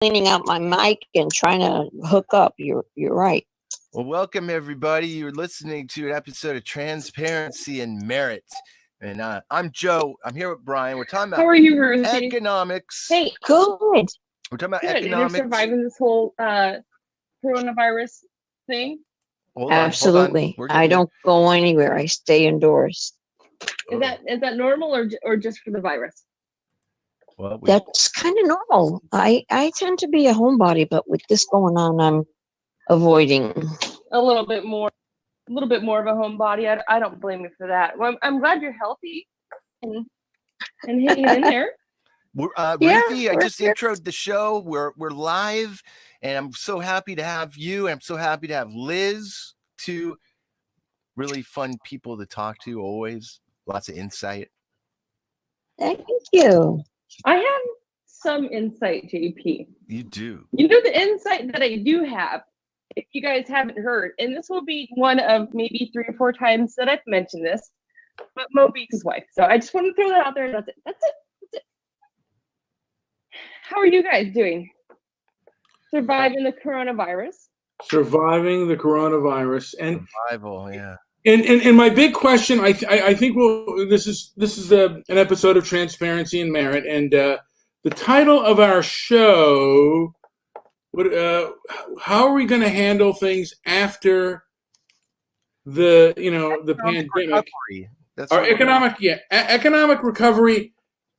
cleaning out my mic and trying to hook up. You're right. Well, welcome everybody. You're listening to an episode of Transparency and Merit. And I'm Joe. I'm here with Brian. We're talking about How are you, Ruthie? economics. Hey, Good. We're talking about good. And you're economics. surviving this whole coronavirus thing? Hold on. Absolutely. I don't go anywhere. I stay indoors. Is that normal or just for the virus? Well, That's kind of normal. I tend to be a homebody, but with this going on, I'm avoiding. A little bit more of a homebody. I don't blame you for that. Well, I'm glad you're healthy and hanging in there. Ruthie, I just introed the show. We're live, and I'm so happy to have you. And I'm so happy to have Liz. Two really fun people to talk to. Always lots of insight. Thank you. I have some insight, JP. You do. You know the insight that I do have, if you guys haven't heard, and this will be one of maybe 3 or 4 times that I've mentioned this, but Mo Beats' wife. So I just want to throw that out there. That's it. How are you guys doing? Surviving the coronavirus? Surviving the coronavirus. And survival, yeah. And my big question, I think this is an episode of Transparency and Merit, and the title of our show, how are we going to handle things after the pandemic? Recovery. That's our economic recovery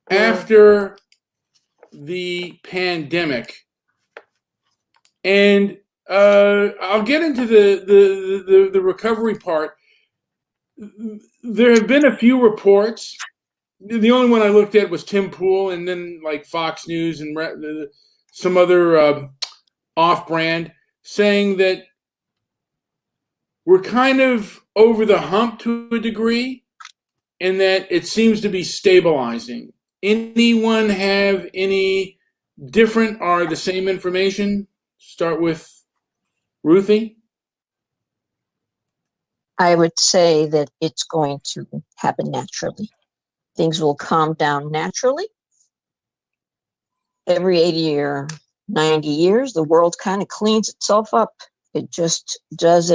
after the pandemic. And I'll get into the recovery part. There have been a few reports. The only one I looked at was Tim Pool, and then like Fox News and some other off-brand, saying that we're kind of over the hump to a degree, and that it seems to be stabilizing. Anyone have any different or the same information? Start with Ruthie. I would say that it's going to happen naturally. Things will calm down naturally. Every 80 or 90 years, the world kind of cleans itself up. It just does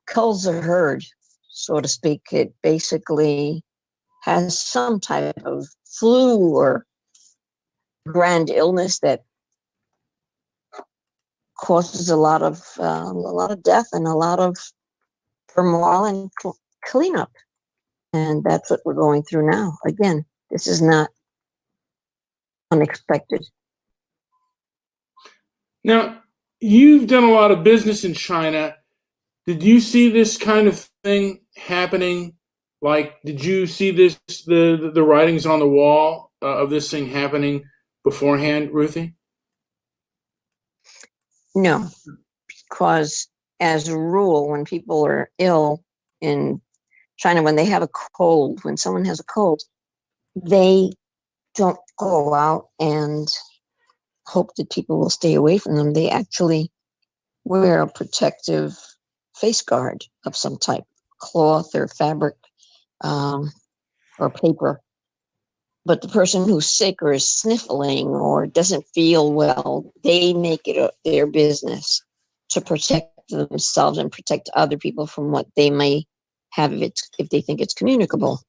culls a herd, so to speak. It basically has some type of flu or grand illness that causes a lot of death and a lot of turmoil and cleanup. And that's what we're going through now. Again, this is not unexpected. Now, you've done a lot of business in China. Did you see this kind of thing happening? Like, did you see the writings on the wall of this thing happening beforehand, Ruthie? No, because as a rule, when people are ill in China, when they have a cold, when someone has a cold, they don't go out and hope that people will stay away from them. They actually wear a protective face guard of some type, cloth or fabric or paper. But the person who's sick or is sniffling or doesn't feel well, they make it their business to protect themselves and protect other people from what they may have if they think it's communicable.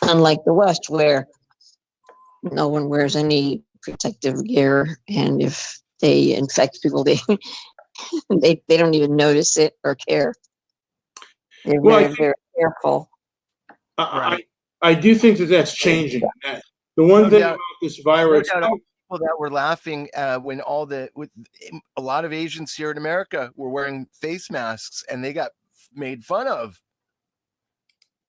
Unlike the West, where no one wears any protective gear, and if they infect people, they don't even notice it or care. They're very careful. I do think that's changing. The one thing about this virus, people that were laughing when with a lot of Asians here in America were wearing face masks, and they got made fun of.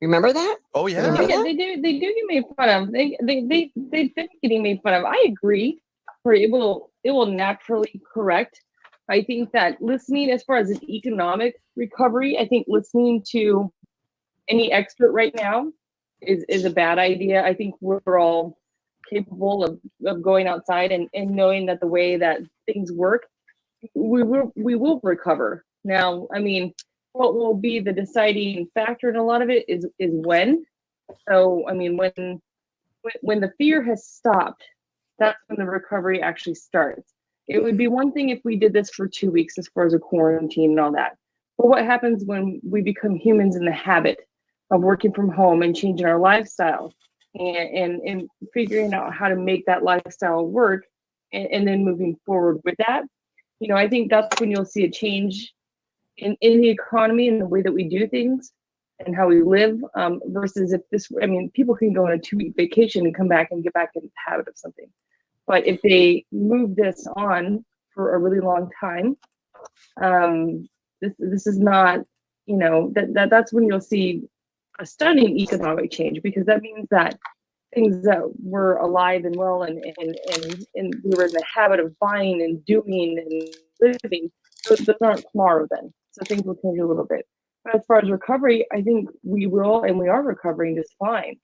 Remember that? Oh yeah. Yeah, they do get made fun of. They've been getting made fun of. I agree. It will naturally correct. I think that listening, as far as an economic recovery, I think listening to any expert right now is a bad idea. I think we're all capable of going outside and knowing that the way that things work, we will recover. Now, I mean, what will be the deciding factor in a lot of it is when. So, I mean, when when the fear has stopped, that's when the recovery actually starts. It would be one thing if we did this for 2 weeks as far as a quarantine and all that. But what happens when we become humans in the habit of working from home and changing our lifestyle and figuring out how to make that lifestyle work and then moving forward with that? You know, I think that's when you'll see a change in the economy and the way that we do things and how we live, versus if this, I mean, people can go on a 2-week vacation and come back and get back in the habit of something. But if they move this on for a really long time, this is not, you know, that's when you'll see a stunning economic change, because that means that things that were alive and well and we were in the habit of buying and doing and living, those aren't tomorrow then. So things will change a little bit. But as far as recovery, I think we will, and we are recovering just fine.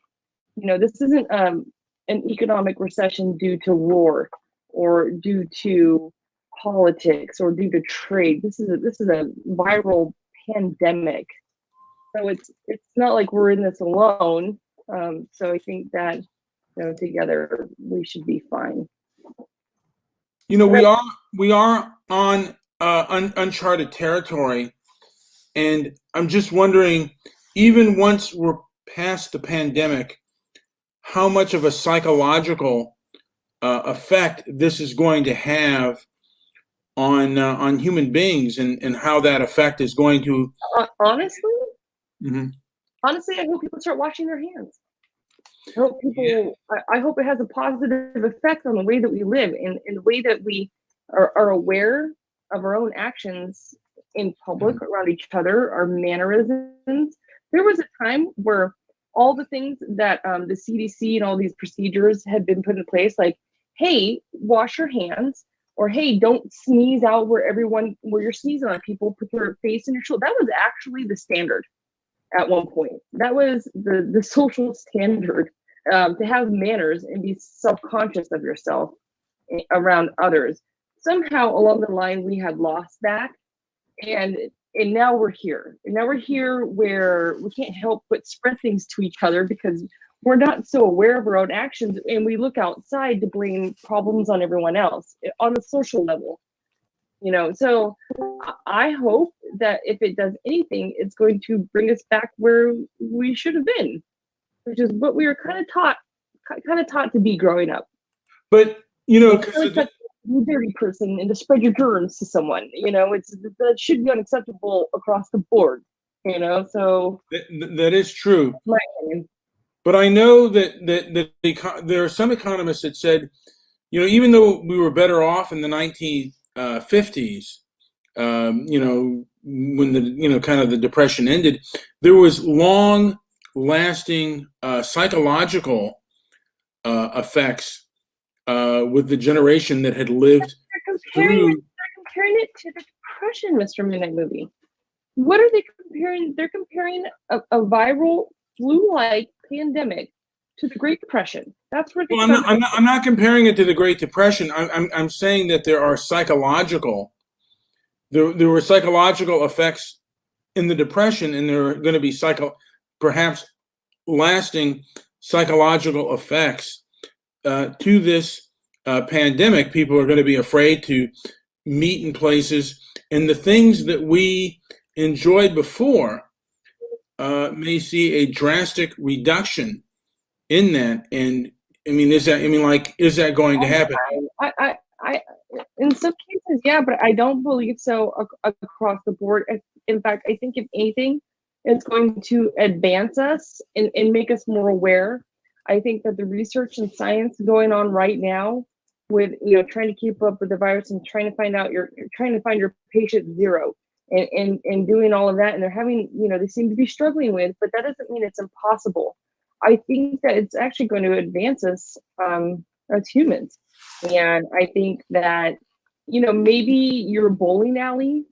You know, this isn't an economic recession due to war or due to politics or due to trade. This is a viral pandemic. So it's not like we're in this alone. So I think that, you know, together we should be fine. You know, we are on uncharted territory, and I'm just wondering, even once we're past the pandemic, how much of a psychological effect this is going to have on human beings, and how that effect is going to. Honestly, Mhm. honestly, I hope people start washing their hands. I hope people. I hope it has a positive effect on the way that we live and the way that we are aware of our own actions in public, around each other, our mannerisms. There was a time where all the things that the CDC and all these procedures had been put in place, like, hey, wash your hands, or hey, don't sneeze out where you're sneezing on people, put your face in your shoulder. That was actually the standard at one point. That was the social standard, to have manners and be self-conscious of yourself around others. Somehow along the line we had lost that, and now we're here. And now we're here where we can't help but spread things to each other because we're not so aware of our own actions, and we look outside to blame problems on everyone else on a social level. You know, so I hope that if it does anything, it's going to bring us back where we should have been, which is what we were kind of taught to be growing up. But you know, Like you dirty person and to spread your germs to someone, you know, that should be unacceptable across the board, you know. So that is true. My opinion. But I know that there are some economists that said, you know, even though we were better off in the 1950s, you know, when the kind of the Depression ended, there was long-lasting psychological effects with the generation that had lived through. They're comparing it to the Depression, Mr. Midnight Movie. What are they comparing? They're comparing a viral flu-like pandemic to the Great Depression. That's where Well, I'm not comparing it to the Great Depression. I'm saying that there were psychological effects in the Depression, and there are going to be perhaps lasting psychological effects to this pandemic. People are going to be afraid to meet in places, and the things that we enjoyed before may see a drastic reduction in that. And I mean, is that going to happen? I in some cases, yeah, but I don't believe so across the board. In fact, I think if anything, it's going to advance us and make us more aware. I think that the research and science going on right now with, you know, trying to keep up with the virus and trying to find your patient zero and doing all of that, and they're having, you know, they seem to be struggling with, but that doesn't mean it's impossible. I think that it's actually going to advance us as humans. And I think that, you know, maybe your bowling alley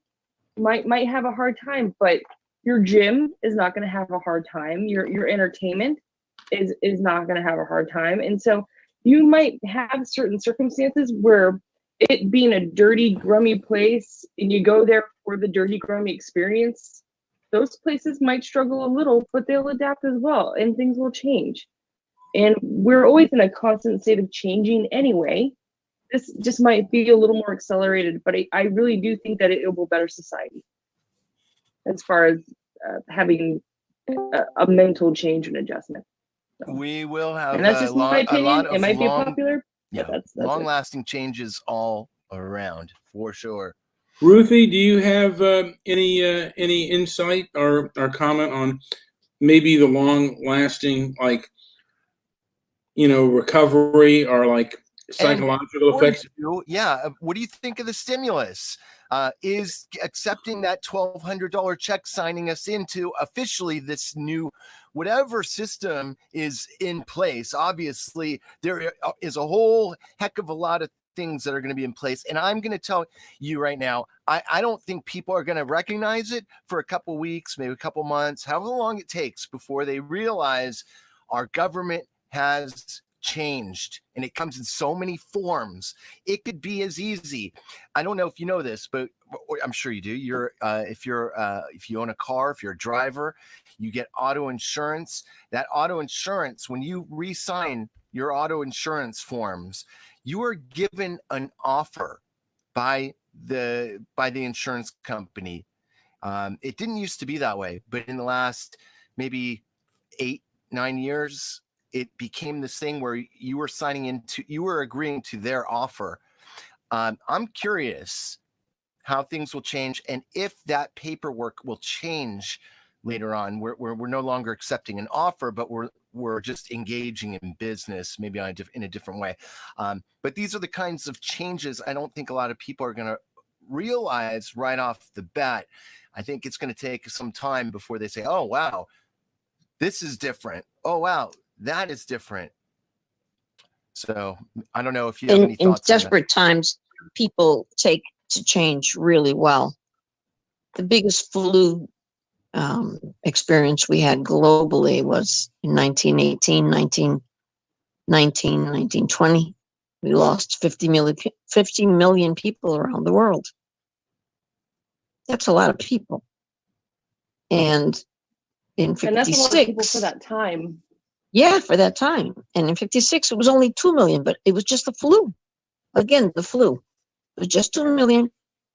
might have a hard time, but your gym is not going to have a hard time. Your entertainment is not going to have a hard time. And so you might have certain circumstances where it being a dirty, grummy place and you go there for the dirty, grummy experience, those places might struggle a little, but they'll adapt as well and things will change. And we're always in a constant state of changing anyway. This just might be a little more accelerated, but I really do think that it will better society as far as having a mental change and adjustment. So. We will have And that's just my opinion. It might be popular. That's long-lasting changes all around for sure. Ruthie, do you have any insight or comment on maybe the long-lasting, like, recovery or like psychological effects? Yeah. What do you think of the stimulus? Is accepting that $1,200 check signing us into officially this new whatever system is in place? Obviously, there is a whole heck of a lot of things that are going to be in place. And I'm going to tell you right now, I don't think people are going to recognize it for a couple weeks, maybe a couple months, however long it takes before they realize our government has changed, and it comes in so many forms. It could be as easy. I don't know if you know this, but I'm sure you do. If you own a car, if you're a driver, you get auto insurance. That auto insurance, when you re-sign your auto insurance forms, you are given an offer by the insurance company. It didn't used to be that way, but in the last maybe 8-9 years, it became this thing where you were agreeing to their offer. I'm curious how things will change and if that paperwork will change later on. We're no longer accepting an offer, but we're just engaging in business, maybe in a different way. But these are the kinds of changes I don't think a lot of people are going to realize right off the bat. I think it's going to take some time before they say, oh, wow, this is different. Oh, wow, that is different. So I don't know if you have any thoughts. In desperate times, people take to change really well. The biggest flu experience we had globally was in 1918, 1919, 1920. We lost 50 million people around the world. That's a lot of people. And in 56, and that's a lot of people for that time. Yeah, for that time. And in 56, it was only 2 million, but it was just the flu. Again, the flu. It was just 2 million.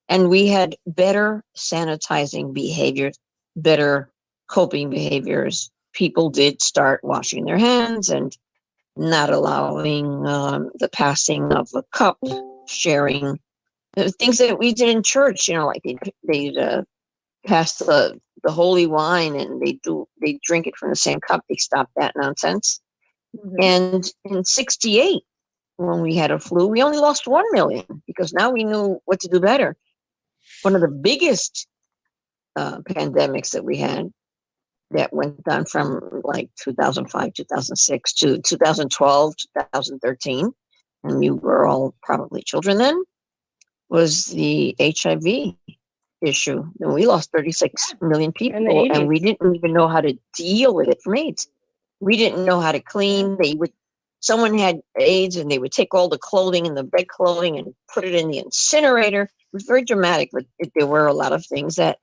And we had better sanitizing behaviors, better coping behaviors. People did start washing their hands and not allowing the passing of a cup, sharing things that we did in church, like they'd pass the holy wine and they drink it from the same cup. They stopped that nonsense. Mm-hmm. And in 68, when we had a flu, we only lost 1 million because now we knew what to do better. One of the biggest pandemics that we had that went on from like 2005, 2006 to 2012, 2013, and you were all probably children then, was the HIV issue. And we lost 36 million people, and we didn't even know how to deal with it from AIDS. We didn't know how to clean. Someone had AIDS and they would take all the clothing and the bed clothing and put it in the incinerator. It was very dramatic, but there were a lot of things that,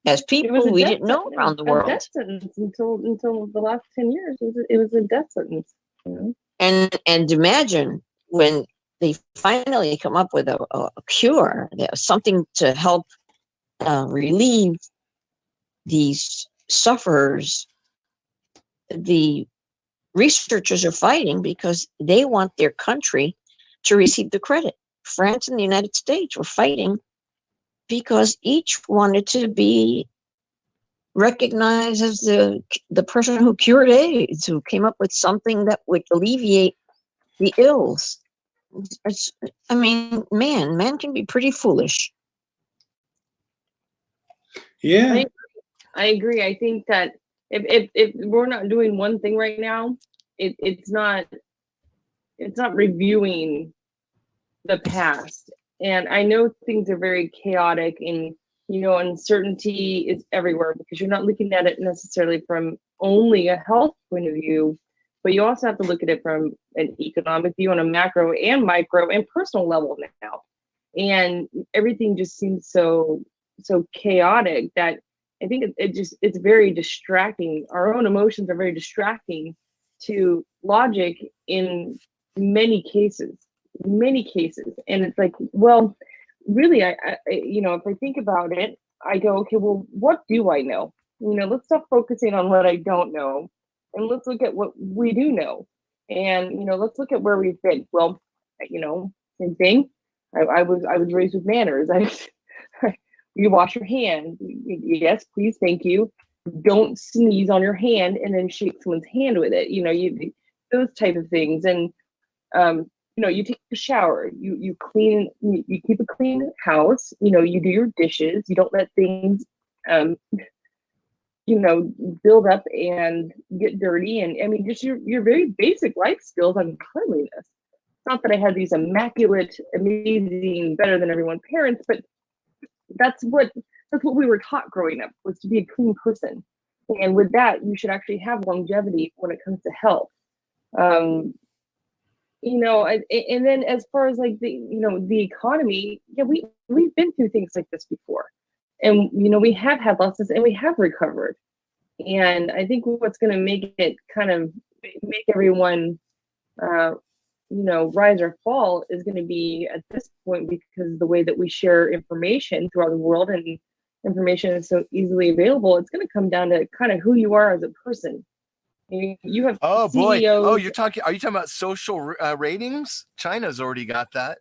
as people, we didn't know around the world. Death sentence until the last 10 years. It was a death sentence. And imagine when they finally come up with a cure, something to help relieve these sufferers. The researchers are fighting because they want their country to receive the credit. France and the United States were fighting because each wanted to be recognized as the person who cured AIDS, who came up with something that would alleviate the ills. Man can be pretty foolish. Yeah, I agree. I think that if we're not doing one thing right now, it's not reviewing the past. And I know things are very chaotic, and uncertainty is everywhere because you're not looking at it necessarily from only a health point of view, but you also have to look at it from an economic view on a macro and micro and personal level now. And everything just seems so chaotic that I think it's very distracting. Our own emotions are very distracting to logic in many cases, and it's like, well, really, I if I think about it, I go, okay, well, what do I know? Let's stop focusing on what I don't know, and let's look at what we do know, and let's look at where we've been. Well, same thing. I was raised with manners. You wash your hand. Yes, please, thank you. Don't sneeze on your hand and then shake someone's hand with it. Those type of things. And you take a shower. You clean. You keep a clean house. You do your dishes. You don't let things, build up and get dirty. And I mean, just your very basic life skills on cleanliness. It's not that I had these immaculate, amazing, better than everyone parents, but that's what we were taught growing up, was to be a clean person. And with that, you should actually have longevity when it comes to health. And then as far as like the economy, yeah, we've been through things like this before, and we have had losses and we have recovered. And I think what's going to make it kind of make everyone rise or fall is going to be at this point, because the way that we share information throughout the world and information is so easily available, it's going to come down to kind of who you are as a person. You have boy. CEOs. Are you talking about social ratings? China's already got that.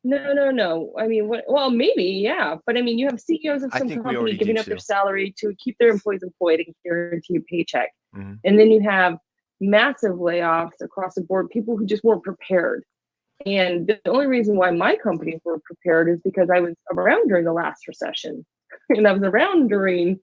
No. I mean, well, maybe, yeah. But I mean, you have CEOs of some company giving up their salary to keep their employees employed and guarantee a paycheck. Mm-hmm. And then you have massive layoffs across the board, people who just weren't prepared. And the only reason why my companies were prepared is because I was around during the last recession. And I was around during,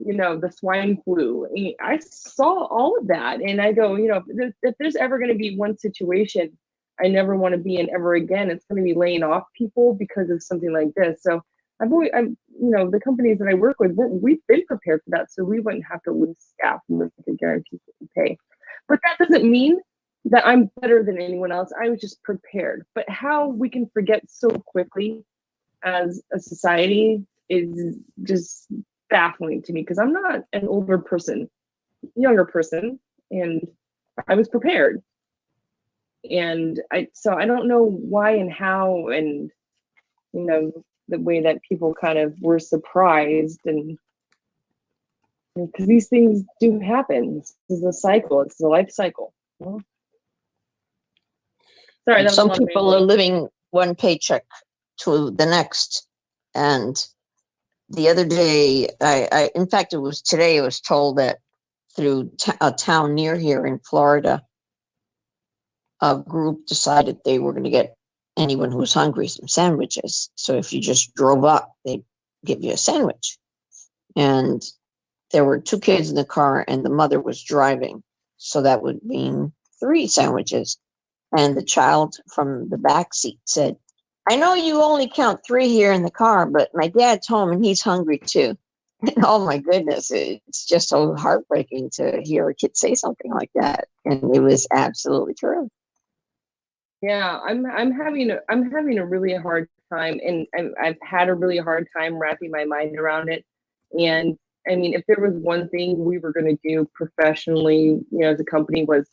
the swine flu. And I saw all of that. And I go, if there's ever going to be one situation I never want to be in ever again, it's going to be laying off people because of something like this. So the companies that I work with, we've been prepared for that. So we wouldn't have to lose staff and we could guarantee pay. But that doesn't mean that I'm better than anyone else. I was just prepared. But how we can forget so quickly as a society is just baffling to me, because I'm not an older person, younger person, and I was prepared. And so I don't know why and how, and the way that people kind of were surprised, and because these things do happen. This is a cycle. It's a life cycle. Sorry, some people are living one paycheck to the next. And the other day, in fact, it was today, I was told that through a town near here in Florida, a group decided they were going to get anyone who was hungry some sandwiches. So if you just drove up, they'd give you a sandwich. And there were 2 kids in the car and the mother was driving. So that would mean 3 sandwiches. And the child from the back seat said, I know you only count 3 here in the car, but my dad's home and he's hungry too. And oh my goodness, it's just so heartbreaking to hear a kid say something like that. And it was absolutely true. Yeah, I'm having a really hard time, and I've had a really hard time wrapping my mind around it. And I mean, if there was one thing we were going to do professionally, as a company, was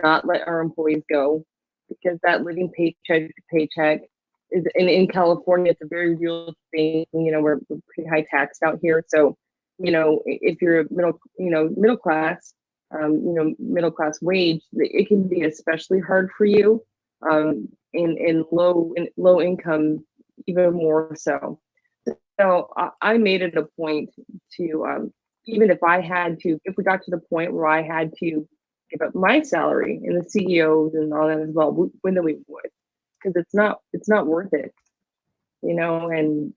not let our employees go, because that living paycheck to paycheck is, in California, it's a very real thing. We're pretty high taxed out here. So, if you're middle class, middle class wage, it can be especially hard for you. In low income, even more so. So I made it a point to, even if we got to the point where I had to give up my salary and the CEOs and all that as well, when we would, because it's not worth it, and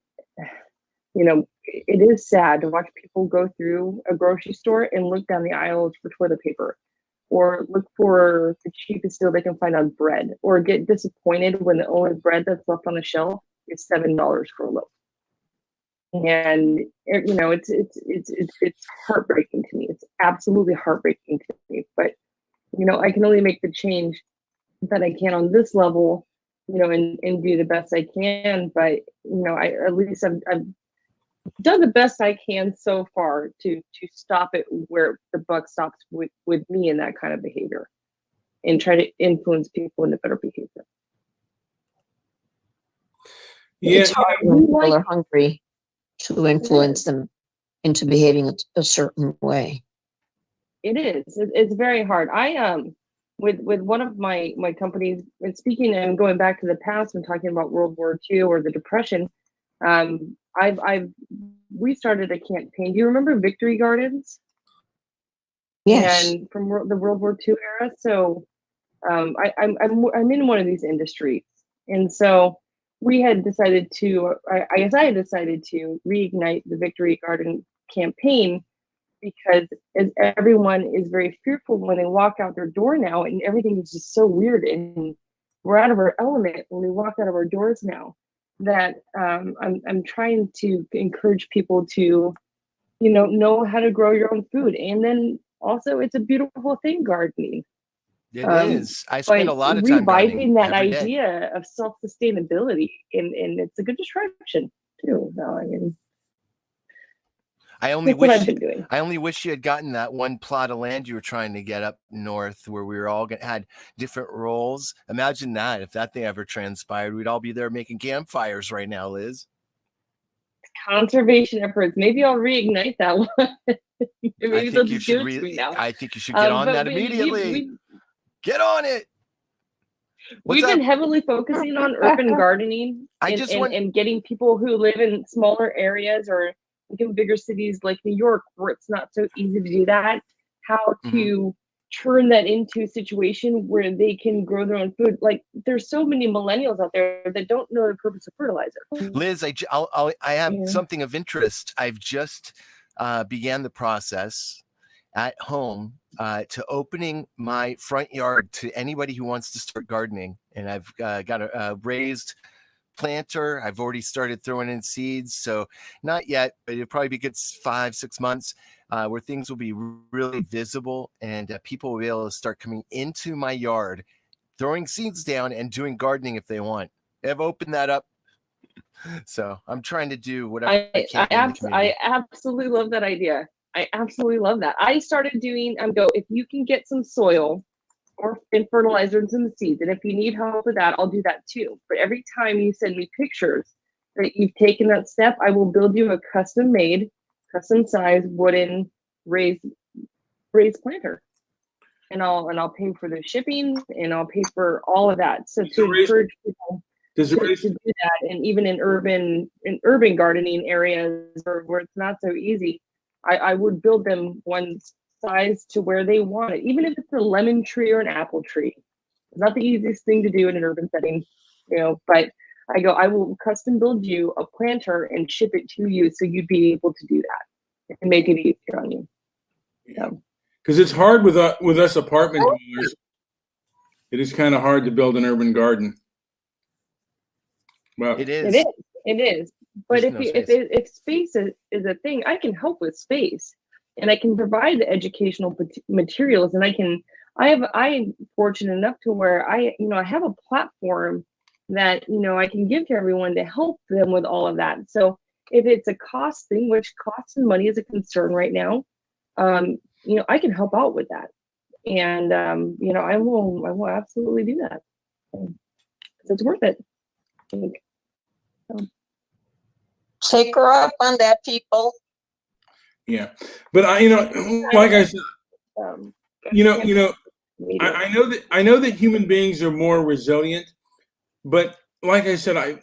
it is sad to watch people go through a grocery store and look down the aisles for toilet paper, or look for the cheapest deal they can find on bread, or get disappointed when the only bread that's left on the shelf is $7 for a loaf. And it's heartbreaking to me. It's absolutely heartbreaking to me. But I can only make the change that I can on this level, and do the best I can. But at least I've done the best I can so far to stop it where the buck stops with me in that kind of behavior, and try to influence people into better behavior. Yeah, It's hard you know, when we people like- are hungry to influence them into behaving a certain way. It is. It's very hard. I with one of my companies, and speaking and going back to the past and talking about World War II or the Depression, we started a campaign. Do you remember Victory Gardens? Yes. And from the World War II era. So I'm in one of these industries, and so we had decided to. I guess I had decided to reignite the Victory Garden campaign, because as everyone is very fearful when they walk out their door now, and everything is just so weird, and we're out of our element when we walk out of our doors now. That I'm trying to encourage people to, know how to grow your own food, and then also it's a beautiful thing, gardening. It Um, is. I spend a But lot of time reviving gardening that every day. idea of self-sustainability, and it's a good distraction too. No, I mean, I only that's what I've wish been doing. I only wish you had gotten that one plot of land you were trying to get up north, where we were all had different roles. Imagine that, if that thing ever transpired, we'd all be there making campfires right now, Liz. Conservation efforts. Maybe I'll reignite that one. Maybe they'll just give it to me now. I think you should get on But that immediately. Get on it. What's We've up? been heavily focusing on urban gardening I and, just and, want- and getting people who live in smaller areas or in bigger cities like New York, where it's not so easy to do that, how to turn that into a situation where they can grow their own food. Like, there's so many millennials out there that don't know the purpose of fertilizer. Liz, I have Yeah. something of interest. I've just began the process at home to opening my front yard to anybody who wants to start gardening. And I've got a raised planter. I've already started throwing in seeds. So not yet, but it'll probably be good 5-6 months where things will be really visible, and people will be able to start coming into my yard, throwing seeds down and doing gardening if they want. I've opened that up. So I'm trying to do whatever I can in the community. I absolutely love that idea. I absolutely love that. I started doing, if you can get some soil and fertilizers in the seeds, and if you need help with that, I'll do that too. But every time you send me pictures that you've taken that step, I will build you a custom made, custom sized wooden raised planter. And I'll pay for the shipping, and I'll pay for all of that. So to encourage people to do that, and even in urban gardening areas where it's not so easy, I would build them one size to where they want it, even if it's a lemon tree or an apple tree. It's not the easiest thing to do in an urban setting, but I will custom build you a planter and ship it to you, so you'd be able to do that and make it easier on you. Because it's hard with us apartment dwellers. It is kind of hard to build an urban garden. Well, It is. It is. But There's no space. if space is a thing, I can help with space, and I can provide the educational materials, and I am fortunate enough to where I have a platform that I can give to everyone to help them with all of that. So if it's a cost thing, which cost and money is a concern right now, I can help out with that, and I will absolutely do that. So it's worth it. I think. Take her up on that, people. yeah, but like I said, Um, I know that human beings are more resilient, but like I said,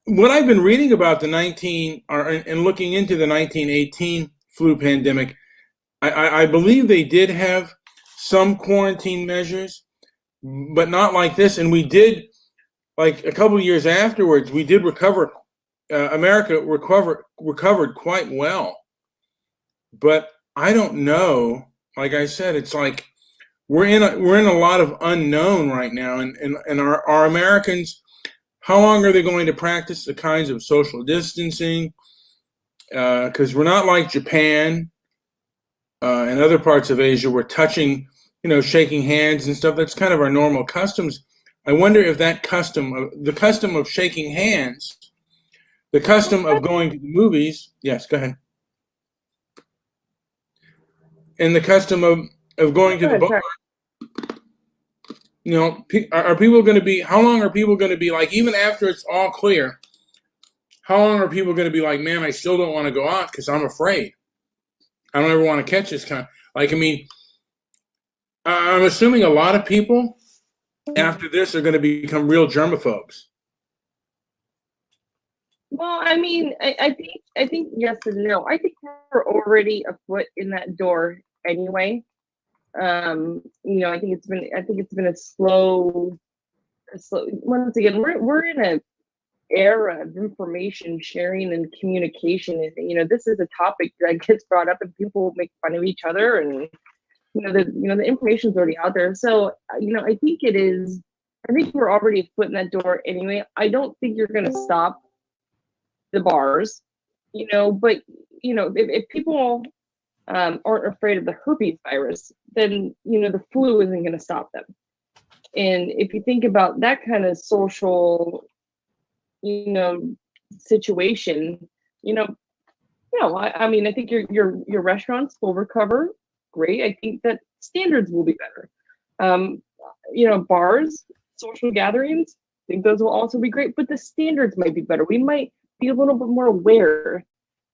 what I've been reading about and looking into the 1918 flu pandemic, I believe they did have some quarantine measures, but not like this. And we did, like a couple of years afterwards, we did recover. America recovered quite well, but I don't know. Like I said, it's like we're in a lot of unknown right now, and our Americans, how long are they going to practice the kinds of social distancing? Because we're not like Japan and other parts of Asia. We're touching, shaking hands and stuff. That's kind of our normal customs. I wonder if the custom of shaking hands The custom of going to the movies. Yes, go ahead. And the custom of going to Go the ahead, bar. sorry. You know, are people going to be? How long are people going to be like? Even after it's all clear, how long are people going to be like? Man, I still don't want to go out because I'm afraid. I don't ever want to catch this kind. Like, I mean, I'm assuming a lot of people after this are going to become real germaphobes. Well, I mean, I think yes and no. I think we're already a foot in that door anyway. You know, I think it's been a slow. Once again, we're in a era of information sharing and communication. And, you know, this is a topic that gets brought up, and people make fun of each other, and the information's already out there. So, you know, I think it is. I think we're already a foot in that door anyway. I don't think you're going to stop the bars, you know, but you know, if people aren't afraid of the herpes virus, then you know the flu isn't going to stop them. And if you think about that kind of social, you know, situation, you know, I mean, I think your restaurants will recover great. I think that standards will be better. You know, bars, social gatherings, I think those will also be great, but the standards might be better. We might be a little bit more aware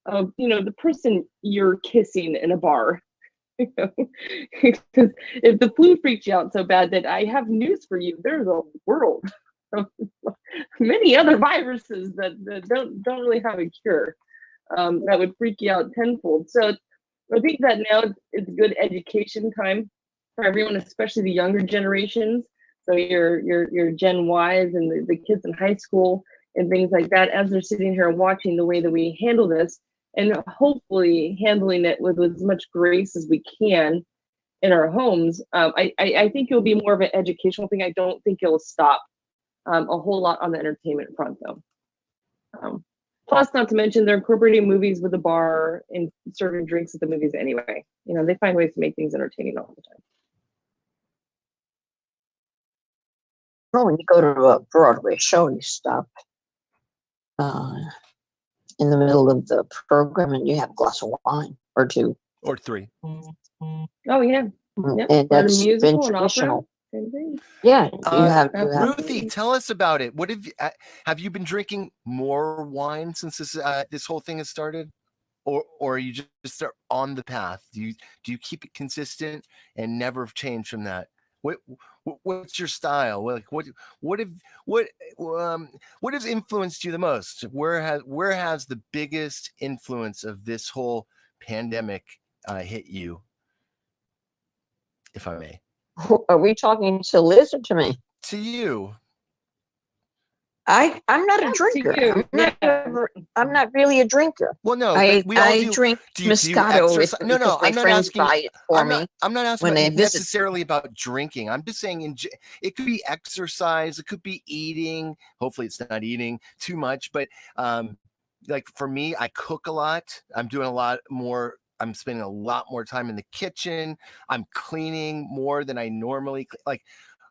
of, you know, the person you're kissing in a bar. You know? Because if the flu freaks you out so bad, that I have news for you, there's a world of many other viruses that don't really have a cure, that would freak you out tenfold. So I think that now it's good education time for everyone, especially the younger generations. So your Gen Ys and the kids in high school and things like that, as they're sitting here watching the way that we handle this, and hopefully handling it with as much grace as we can in our homes. I think it'll be more of an educational thing. I don't think it'll stop a whole lot on the entertainment front, though. Plus, not to mention, they're incorporating movies with the bar and serving drinks at the movies anyway. You know, they find ways to make things entertaining all the time. Well, when you go to a Broadway show, you stop in the middle of the program and you have a glass of wine or two. Or 3. Oh yeah, yep. And Or the that's been musical and opera. traditional. Same thing. Yeah, you have Ruthie, tell us about it. What have you been drinking more wine since this whole thing has started, or are you just on the path? Do you keep it consistent and never change from that? What's your style? Like what has influenced you the most? Where has the biggest influence of this whole pandemic hit you, if I may? Are we talking to Liz or to me? To you. I'm not a drinker. I'm not really a drinker. Well, no, I do. drink Moscato because my friends buy it for me. I'm not asking when they visit. necessarily about drinking. I'm just saying it could be exercise. It could be eating. Hopefully it's not eating too much. But like for me, I cook a lot. I'm doing a lot more. I'm spending a lot more time in the kitchen. I'm cleaning more than I normally. Like,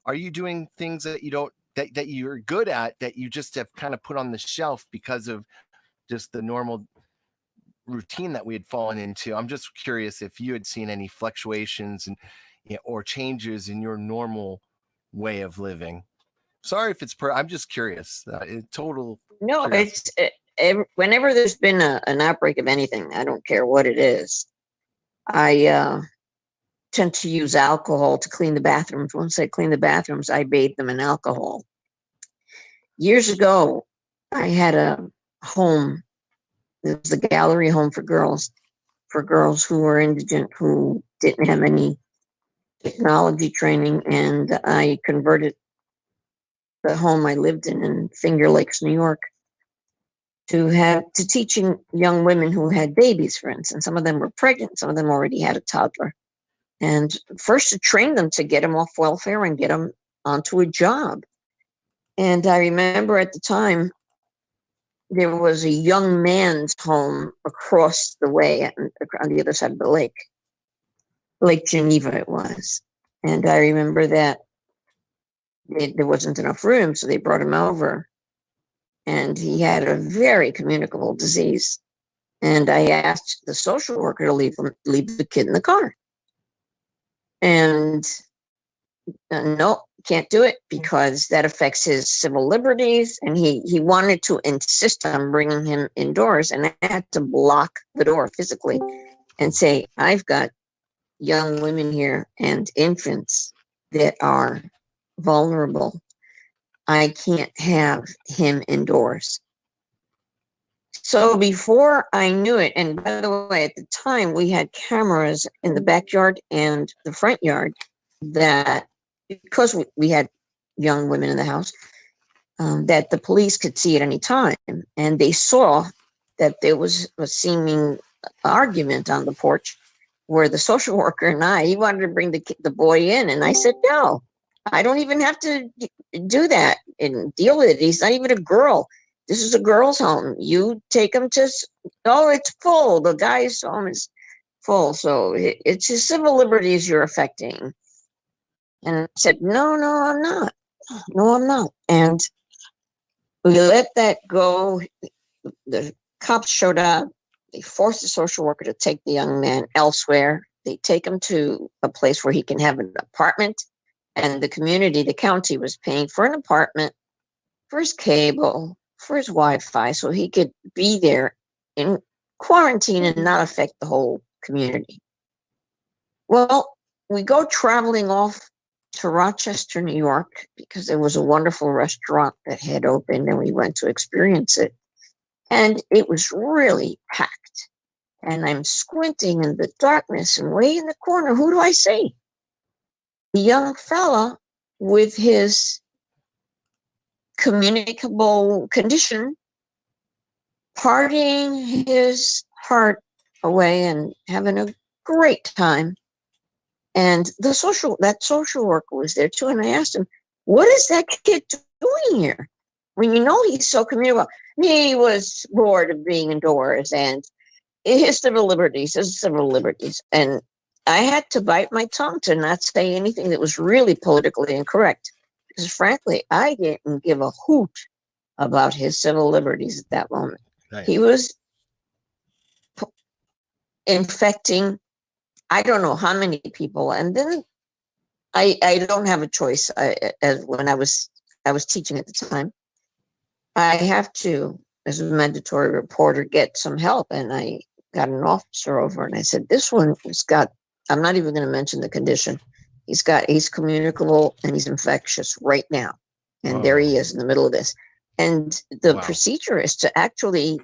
are you doing things that you don't, that you're good at, that you just have kind of put on the shelf because of just the normal routine that we had fallen into? I'm just curious if you had seen any fluctuations and or changes in your normal way of living. Sorry if it's I'm just curious. No, whenever there's been an outbreak of anything, I don't care what it is, I tend to use alcohol to clean the bathrooms. Once I clean the bathrooms, I bathe them in alcohol. Years ago, I had a home. It was a gallery home for girls who were indigent, who didn't have any technology training, and I converted the home I lived in Finger Lakes, New York, to teaching young women who had babies, for instance. Some of them were pregnant, some of them already had a toddler. And first to train them to get them off welfare and get them onto a job. And I remember at the time, there was a young man's home across the way on the other side of the lake. Lake Geneva it was. And I remember that there wasn't enough room, so they brought him over. and he had a very communicable disease. And I asked the social worker to leave the kid in the car. And no, can't do it because that affects his civil liberties. And he wanted to insist on bringing him indoors, and I had to block the door physically and say, I've got young women here and infants that are vulnerable. I can't have him indoors. So before I knew it, and by the way, at the time we had cameras in the backyard and the front yard that, because we had young women in the house, that the police could see at any time. And they saw that there was a seeming argument on the porch where the social worker and he wanted to bring the boy in. And I said, no, I don't even have to do that and deal with it. He's not even a girl. This is a girl's home. You take him to, it's full. The guy's home is full. So it's his civil liberties you're affecting. And I said, no, I'm not. No, I'm not. And we let that go. The cops showed up. They forced the social worker to take the young man elsewhere. They take him to a place where he can have an apartment. And the community, the county, was paying for an apartment, for his cable, for his Wi-Fi, so he could be there in quarantine and not affect the whole community. Well, we go traveling off to Rochester, New York, because there was a wonderful restaurant that had opened and we went to experience it. And it was really packed. And I'm squinting in the darkness, and way in the corner, who do I see? The young fella with his communicable condition, partying his heart away and having a great time. And that social worker was there too. And I asked him, what is that kid doing here? When you know he's so communicable. He was bored of being indoors and his civil liberties. And I had to bite my tongue to not say anything that was really politically incorrect. Because frankly, I didn't give a hoot about his civil liberties at that moment. Nice. He was infecting, I don't know how many people. And then I don't have a choice. As when I was teaching at the time, I have to, as a mandatory reporter, get some help. And I got an officer over and I said, this one has got, I'm not even going to mention the condition. He's communicable and he's infectious right now. And there he is in the middle of this. And the procedure is to actually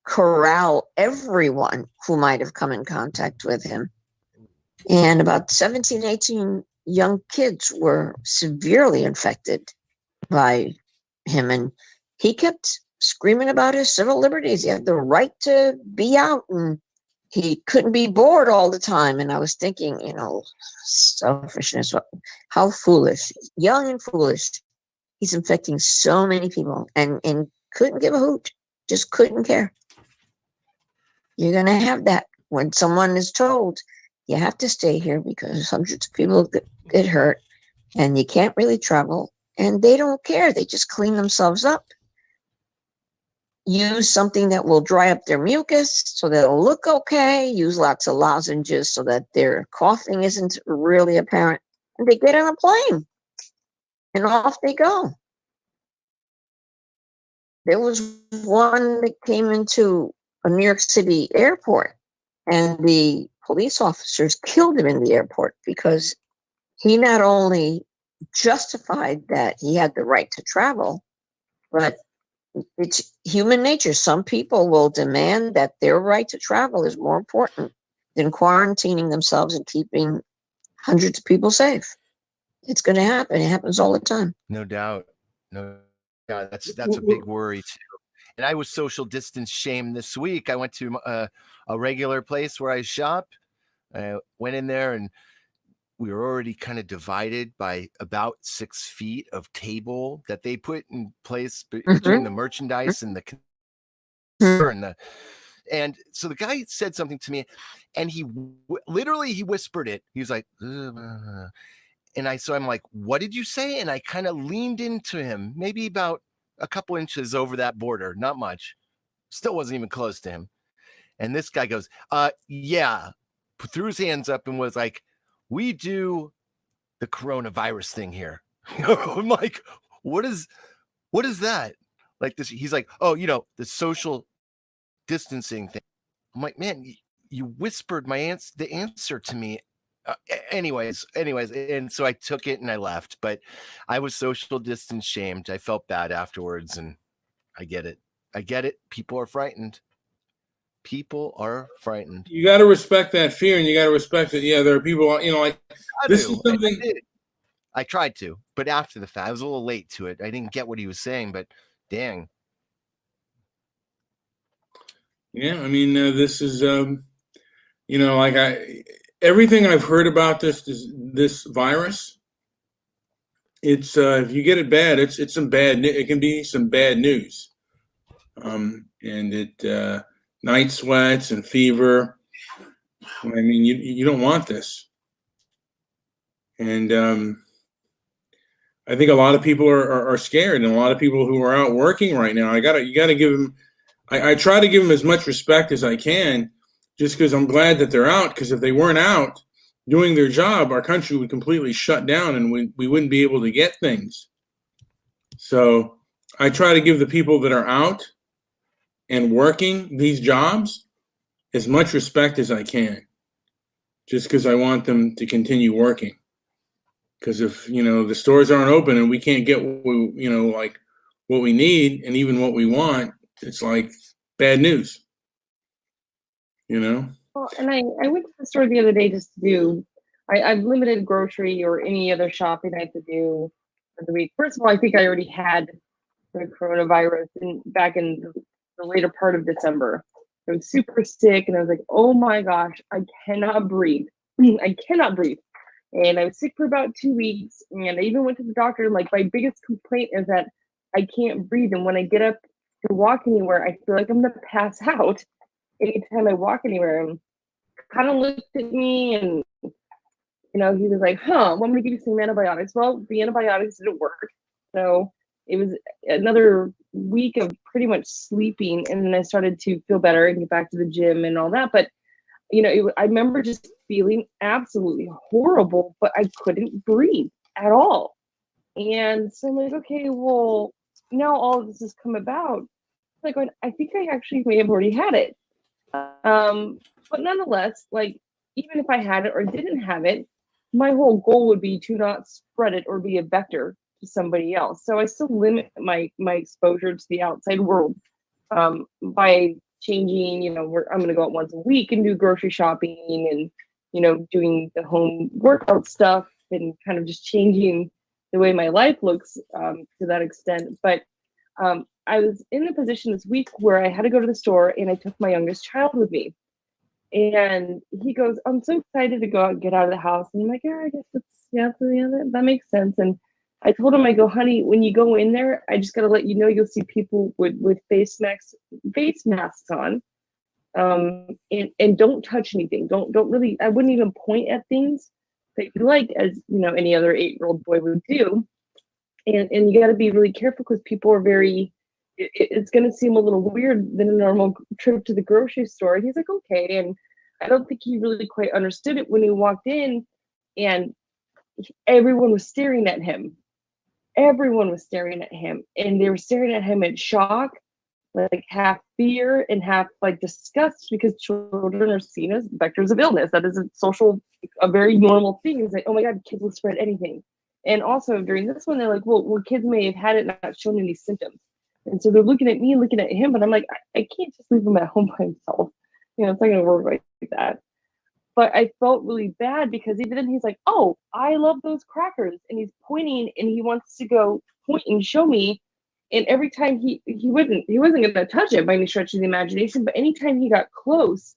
corral everyone who might have come in contact with him. And about 17, 18 young kids were severely infected by him. And he kept screaming about his civil liberties. He had the right to be out and he couldn't be bored all the time. And I was thinking, selfishness, how foolish, young and foolish. He's infecting so many people and couldn't give a hoot, just couldn't care. You're going to have that when someone is told you have to stay here because hundreds of people get hurt and you can't really travel, and they don't care. They just clean themselves up. Use something that will dry up their mucus so that it'll look okay. Use lots of lozenges so that their coughing isn't really apparent. And they get on a plane and off they go. There was one that came into a New York City airport and the police officers killed him in the airport because he not only justified that he had the right to travel, but it's human nature. Some people will demand that their right to travel is more important than quarantining themselves and keeping hundreds of people safe. It's going to happen. It happens all the time. No doubt. That's a big worry too. And I was social distance shamed this week. I went to a regular place where I shop. I went in there and we were already kind of divided by about 6 feet of table that they put in place between the merchandise and and so the guy said something to me and he whispered it. He was like, and I'm like, what did you say? And I kind of leaned into him, maybe about a couple inches over that border, not much. Still wasn't even close to him. And this guy goes, yeah, threw his hands up and was like, we do the coronavirus thing here. I'm like, what is that? Like this, he's like, oh, the social distancing thing. I'm like, man, you whispered the answer to me. Anyways, and so I took it and I left, but I was social distance shamed. I felt bad afterwards, and I get it. People are frightened. You got to respect that fear, and you got to respect that. Yeah, there are people, like this is something. I tried to, but after the fact, I was a little late to it. I didn't get what he was saying, but dang. Yeah, I mean, this is, everything I've heard about this virus. It's if you get it bad, it's some bad. It can be some bad news. And it night sweats and fever. I mean, you don't want this. And I think a lot of people are scared, and a lot of people who are out working right now. You gotta give them. I try to give them as much respect as I can, just because I'm glad that they're out. Because if they weren't out doing their job, our country would completely shut down, and we wouldn't be able to get things. So I try to give the people that are out and working these jobs as much respect as I can, just because I want them to continue working. Because if the stores aren't open and we can't get what we need and even what we want, it's like bad news. Well, and I went to the store the other day just to do. I've limited grocery or any other shopping I have to do for the week. First of all, I think I already had the coronavirus back in the later part of December. I was super sick, and I was like, oh my gosh, I cannot breathe. I cannot breathe. And I was sick for about 2 weeks, and I even went to the doctor. And like, my biggest complaint is that I can't breathe, and when I get up to walk anywhere, I feel like I'm gonna pass out anytime I walk anywhere. And kind of looked at me, and he was like, I'm gonna give you some antibiotics. Well, the antibiotics didn't work, so it was another week of pretty much sleeping, and then I started to feel better and get back to the gym and all that. But I remember just feeling absolutely horrible, but I couldn't breathe at all. And so I'm like, okay, well, now all of this has come about. Like, I think I actually may have already had it. But nonetheless, like, even if I had it or didn't have it, my whole goal would be to not spread it or be a vector to somebody else. So I still limit my exposure to the outside world by changing, I'm going to go out once a week and do grocery shopping and, doing the home workout stuff and kind of just changing the way my life looks to that extent. But I was in a position this week where I had to go to the store, and I took my youngest child with me. And he goes, I'm so excited to go out and get out of the house. And I'm like, yeah, I guess that makes sense. And I told him, I go, honey, when you go in there, I just got to let you know, you'll see people with face masks on. And don't touch anything. Don't really, I wouldn't even point at things that you like, as any other 8-year-old boy would do. And you got to be really careful, because people are it's going to seem a little weird than a normal trip to the grocery store. And he's like, okay. And I don't think he really quite understood it when he walked in, and everyone was staring at him. Everyone was staring at him, and they were staring at him in shock, like half fear and half like disgust, because children are seen as vectors of illness. That is a very normal thing. It's like, oh my God, kids will spread anything. And also during this one, they're like, well, kids may have had it and not shown any symptoms. And so they're looking at me, looking at him, but I'm like, I can't just leave him at home by himself. It's not going to work like that. But I felt really bad, because even then he's like, oh, I love those crackers. And he's pointing, and he wants to go point and show me. And every time he wasn't going to touch it by any stretch of the imagination, but anytime he got close,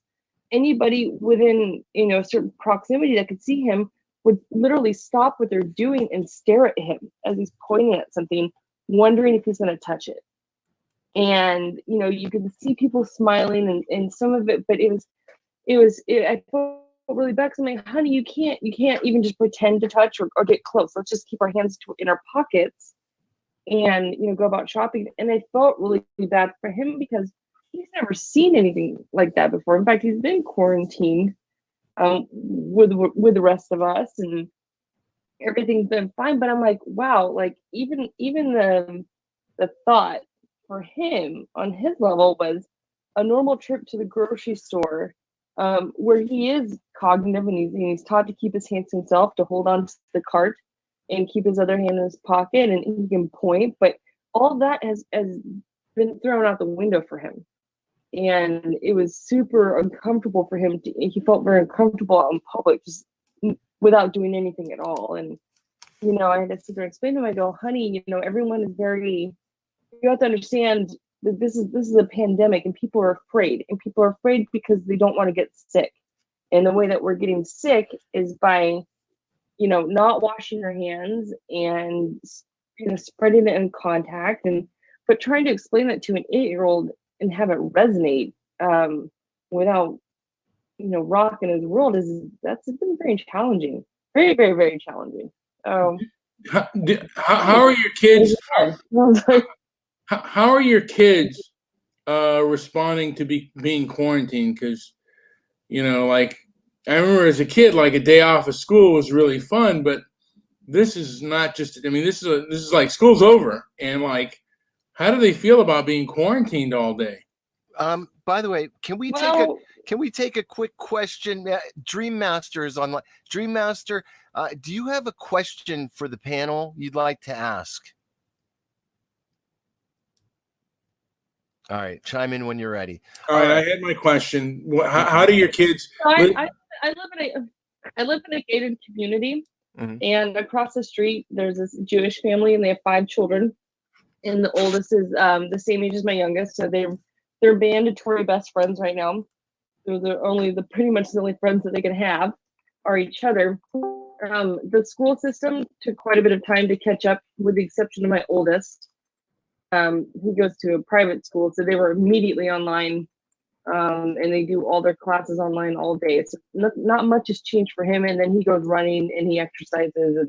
anybody within, a certain proximity that could see him would literally stop what they're doing and stare at him as he's pointing at something, wondering if he's going to touch it. And, you could see people smiling and some of it, but I felt really bad, because I'm like, honey, you can't even just pretend to touch or get close. Let's just keep our hands in our pockets and go about shopping. And I felt really bad for him because he's never seen anything like that before. In fact, he's been quarantined with the rest of us, and everything's been fine. But I'm like, wow, like even the thought for him on his level was a normal trip to the grocery store, where he is cognitive and he's taught to keep his hands to himself, to hold on to the cart and keep his other hand in his pocket, and he can point. But all that has been thrown out the window for him. And it was super uncomfortable for him. He felt very uncomfortable out in public, just without doing anything at all. And, I had to sit there and explain to him, I go, honey, everyone is very, you have to understand that this is a pandemic, and people are afraid. And people are afraid because they don't want to get sick. And the way that we're getting sick is by, not washing your hands and, spreading it in contact. But trying to explain that to an 8-year-old and have it resonate without, rocking his world that's been very challenging. Very, very, very challenging. How are your kids? How are your kids responding to being quarantined? Because, like I remember as a kid, like a day off of school was really fun, but this is not just. I mean, this is like school's over, and like, how do they feel about being quarantined all day? By the way, can we take a quick question? Dream Master is online. Dream Master, do you have a question for the panel you'd like to ask? All right, chime in when you're ready. All right, I had my question. How do your kids? I live in a gated community, and across the street there's this Jewish family, and they have 5 children, and the oldest is the same age as my youngest, so they're mandatory best friends right now. Those are pretty much the only friends that they can have are each other. The school system took quite a bit of time to catch up, with the exception of my oldest. He goes to a private school, so they were immediately online, and they do all their classes online all day. So not much has changed for him, and then he goes running and he exercises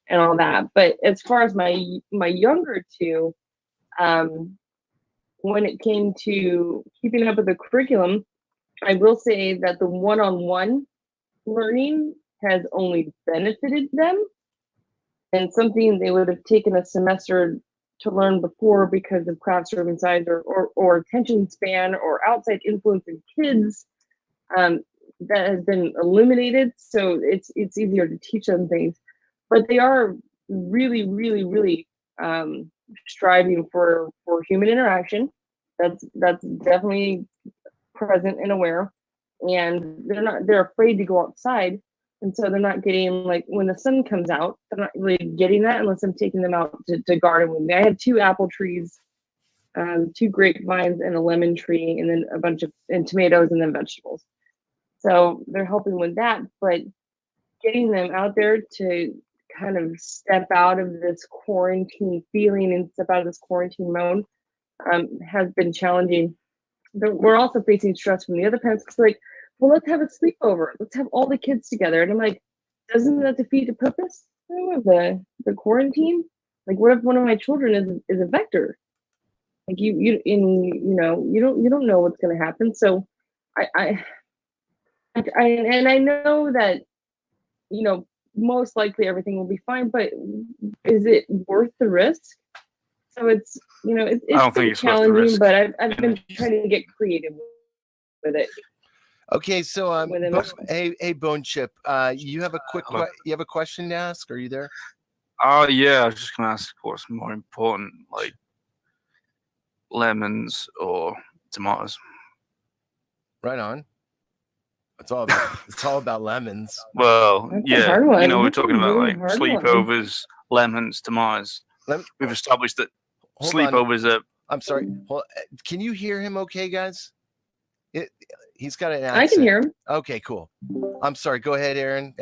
and all that. But as far as my younger two, when it came to keeping up with the curriculum, I will say that the one-on-one learning has only benefited them, and something they would have taken a semester to learn before because of classroom size or attention span or outside influence in kids, that has been eliminated. So it's easier to teach them things, but they are really, really, really striving for human interaction. That's definitely present and aware, and they're afraid to go outside. And so they're not getting, like, when the sun comes out, they're not really getting that unless I'm taking them out to garden with me. I have 2 apple trees, 2 grapevines, and a lemon tree, and then a bunch of tomatoes, and then vegetables. So they're helping with that, but getting them out there to kind of step out of this quarantine feeling and step out of this quarantine mode has been challenging. We're also facing stress from the other parents, because like, well, let's have a sleepover. Let's have all the kids together. And I'm like, doesn't that defeat the purpose of the quarantine? Like, what if one of my children is a vector? Like you don't know what's going to happen. So I know that, most likely everything will be fine, but is it worth the risk? So it's it's challenging, but I've been trying to get creative with it. Okay, so hey Bone Chip, you have a question to ask? Are you there? Yeah, I was just gonna ask what's more important, like lemons or tomatoes. Right on. It's all about lemons. Well, That's a yeah, hard one. we're talking about like Hard one. sleepovers, lemons, tomatoes. We've established that sleepovers are. I'm sorry. Can you hear him okay, guys? He's got an accent. I can hear him. Okay, cool. I'm sorry. Go ahead, Aaron.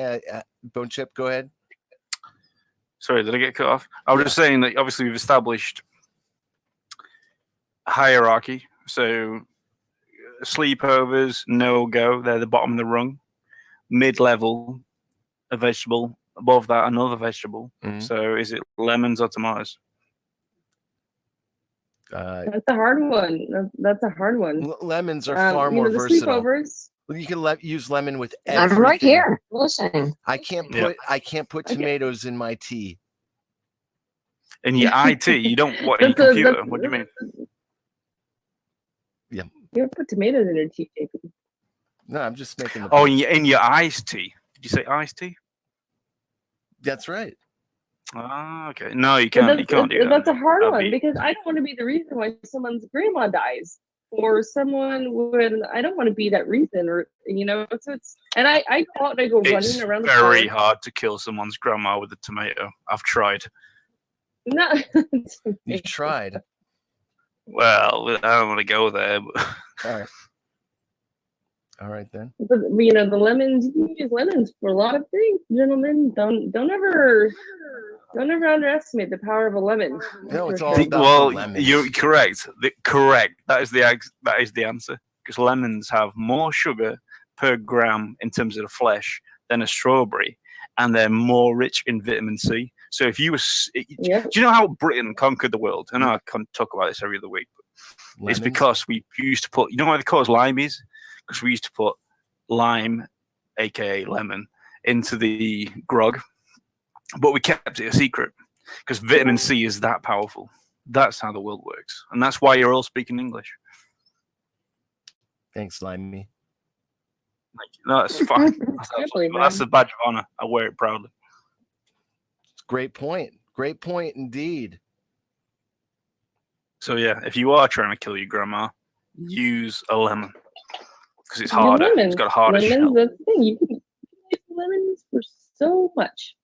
Bone Chip, go ahead. Sorry, did I get cut off? I was just saying that obviously we've established hierarchy. So sleepovers, no-go, they're the bottom of the rung. Mid-level, a vegetable. Above that, another vegetable. Mm-hmm. So is it lemons or tomatoes? That's a hard one. That's a hard one. Lemons are far You more know, the versatile. sleepovers. You can use lemon with I'm everything. right here. Listen. I can't put Okay. tomatoes in my tea. In your IT, you don't what in your That's a- computer? that's- What do you mean? Yeah. You don't put tomatoes in your tea, JP. No, I'm just making the Oh, point. in your iced tea. Did you say iced tea? That's right. Ah, okay. No, you But can't. You can't do that. That's a hard That'd one be- because I don't want to be the reason why someone's grandma dies, or someone when I don't want to be that reason, or you know. So it's and I go out and I go It's running around the very farm. hard to kill someone's grandma with a tomato. I've tried. No, You tried. Well, I don't want to go there. But All right. All right then. but you know the lemons. You can use lemons for a lot of things, gentlemen. Don't ever underestimate the power of a lemon. No, it's For all sure. about well, the lemons. you're correct. Correct. That is the answer. Because lemons have more sugar per gram in terms of the flesh than a strawberry, and they're more rich in vitamin C. So if you were, Yeah. do you know how Britain conquered the world? I know I can't talk about this every other week. But it's Lemons? because we used to put, you know why they call us limeys? Because we used to put lime, aka lemon, into the grog, but we kept it a secret because vitamin C is that powerful. That's how the world works, and that's why you're all speaking English. Thanks, Limey. No, that's fine. I believe That's that. a badge of honor. I wear it proudly. Great point. Great point indeed. So yeah, if you are trying to kill your grandma, use a lemon because it's Use harder. It's lemons. got a harder Lemons, shell. that's the thing. You can use lemons for so much.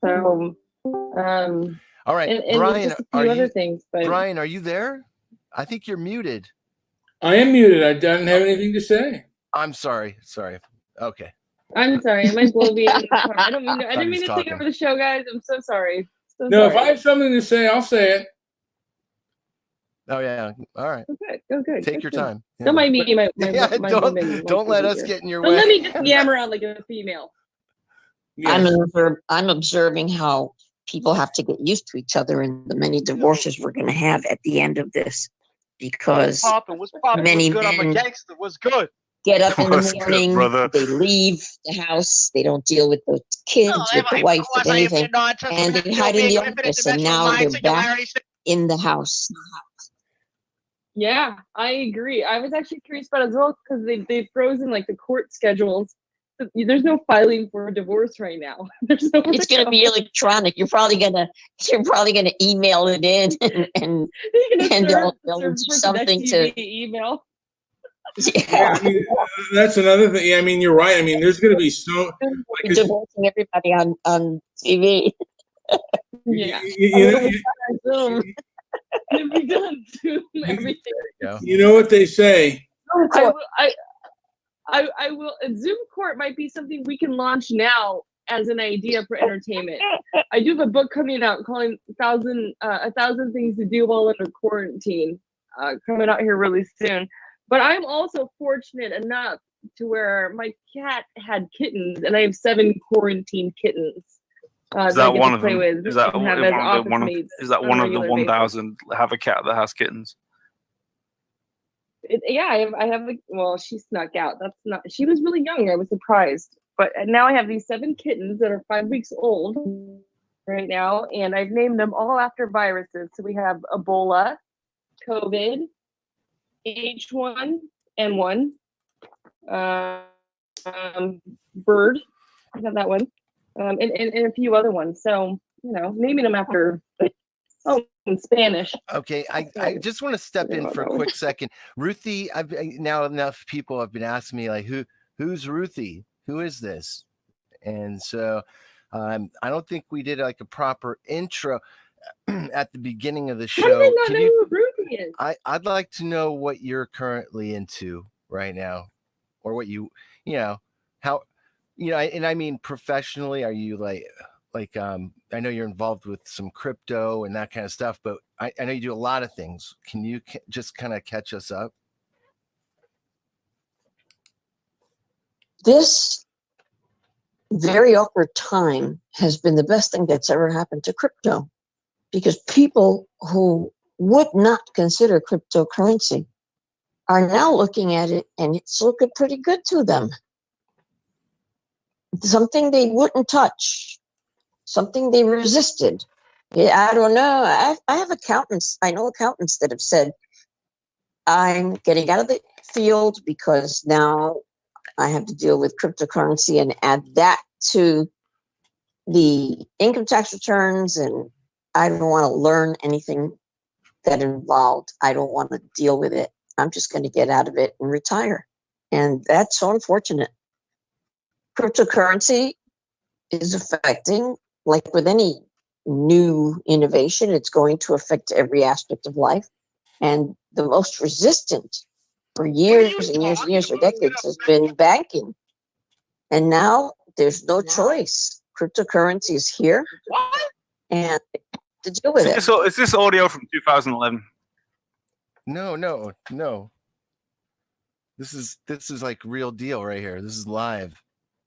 So, All right, and Brian, just a are few other you things. But Brian, are you there? I think you're muted. I am muted. I don't have anything to say. I'm sorry. Sorry. Okay. I'm sorry, am I bloviating? I didn't Thought he mean was to take talking. over the show, guys. I'm so sorry. So No, if sorry. I have something to say, I'll say it. Oh yeah. All right. Go good. Go good. Take Go your good. time. Don't mind me. My Yeah, woman likes don't let to us hear. get in your Don't way. let me just yammer on like a female. Yes. I'm observing how people have to get used to each other and the many divorces we're going to have at the end of this, because What's poppin'? many What's good? I'm a men- gangster. What's good? get up in the What's good, morning, brother? they leave the house, they don't deal with the kids, with the wife, with anything, and they hide in the office, and now they're back in the house. Yeah, I agree. I was actually curious about it as well because they've frozen like the court schedules. There's no filing for a divorce right now. There's no. It's going to be electronic. You're probably gonna email it in, and and they'll do something to. email. Yeah, Yeah, I mean, that's another thing. Yeah, I mean, you're right. I mean, there's going to be so. we're divorcing everybody on TV. Yeah. You It'd be done Zoom, everything. know what they say. I will. Zoom court might be something we can launch now as an idea for entertainment. I do have a book coming out calling a thousand things to do while under quarantine, coming out here really soon. But I'm also fortunate enough to where my cat had kittens, and I have 7 quarantine kittens. Is I that get one to of play them? with Is that and one have of as the office one of? mates Is that on a one of the regular basis. 1,000? Have a cat that has kittens. Yeah, I have like, well, she snuck out. That's not, she was really young. I was surprised. But now I have these 7 kittens that are 5 weeks old right now, and I've named them all after viruses. So we have Ebola, COVID, H1N1, bird. I have that one, and a few other ones. So, you know, naming them after, in Spanish. Okay, I just want to step in for a quick second. Ruthie, now enough people have been asking me like, who's Ruthie? Who is this? And so I don't think we did like a proper intro at the beginning of the How do they show. not know who Ruthie is? I'd like to know what you're currently into right now, or what you how, and I mean professionally. Are you like I know you're involved with some crypto and that kind of stuff, but I know you do a lot of things. Can you just kind of catch us up? This very awkward time has been the best thing that's ever happened to crypto, because people who would not consider cryptocurrency are now looking at it and it's looking pretty good to them. Something they wouldn't touch, something they resisted. Yeah, I don't know. I have accountants. I know accountants that have said, I'm getting out of the field because now I have to deal with cryptocurrency and add that to the income tax returns. And I don't want to learn anything that involved. I don't want to deal with it. I'm just going to get out of it and retire. And that's so unfortunate. Cryptocurrency is affecting, like with any new innovation, it's going to affect every aspect of life. And the most resistant for years and years and years, for decades, has been banking. And now there's no choice. Cryptocurrency is here, and to deal with it. So is this audio from 2011? No. This is like real deal right here. This is live.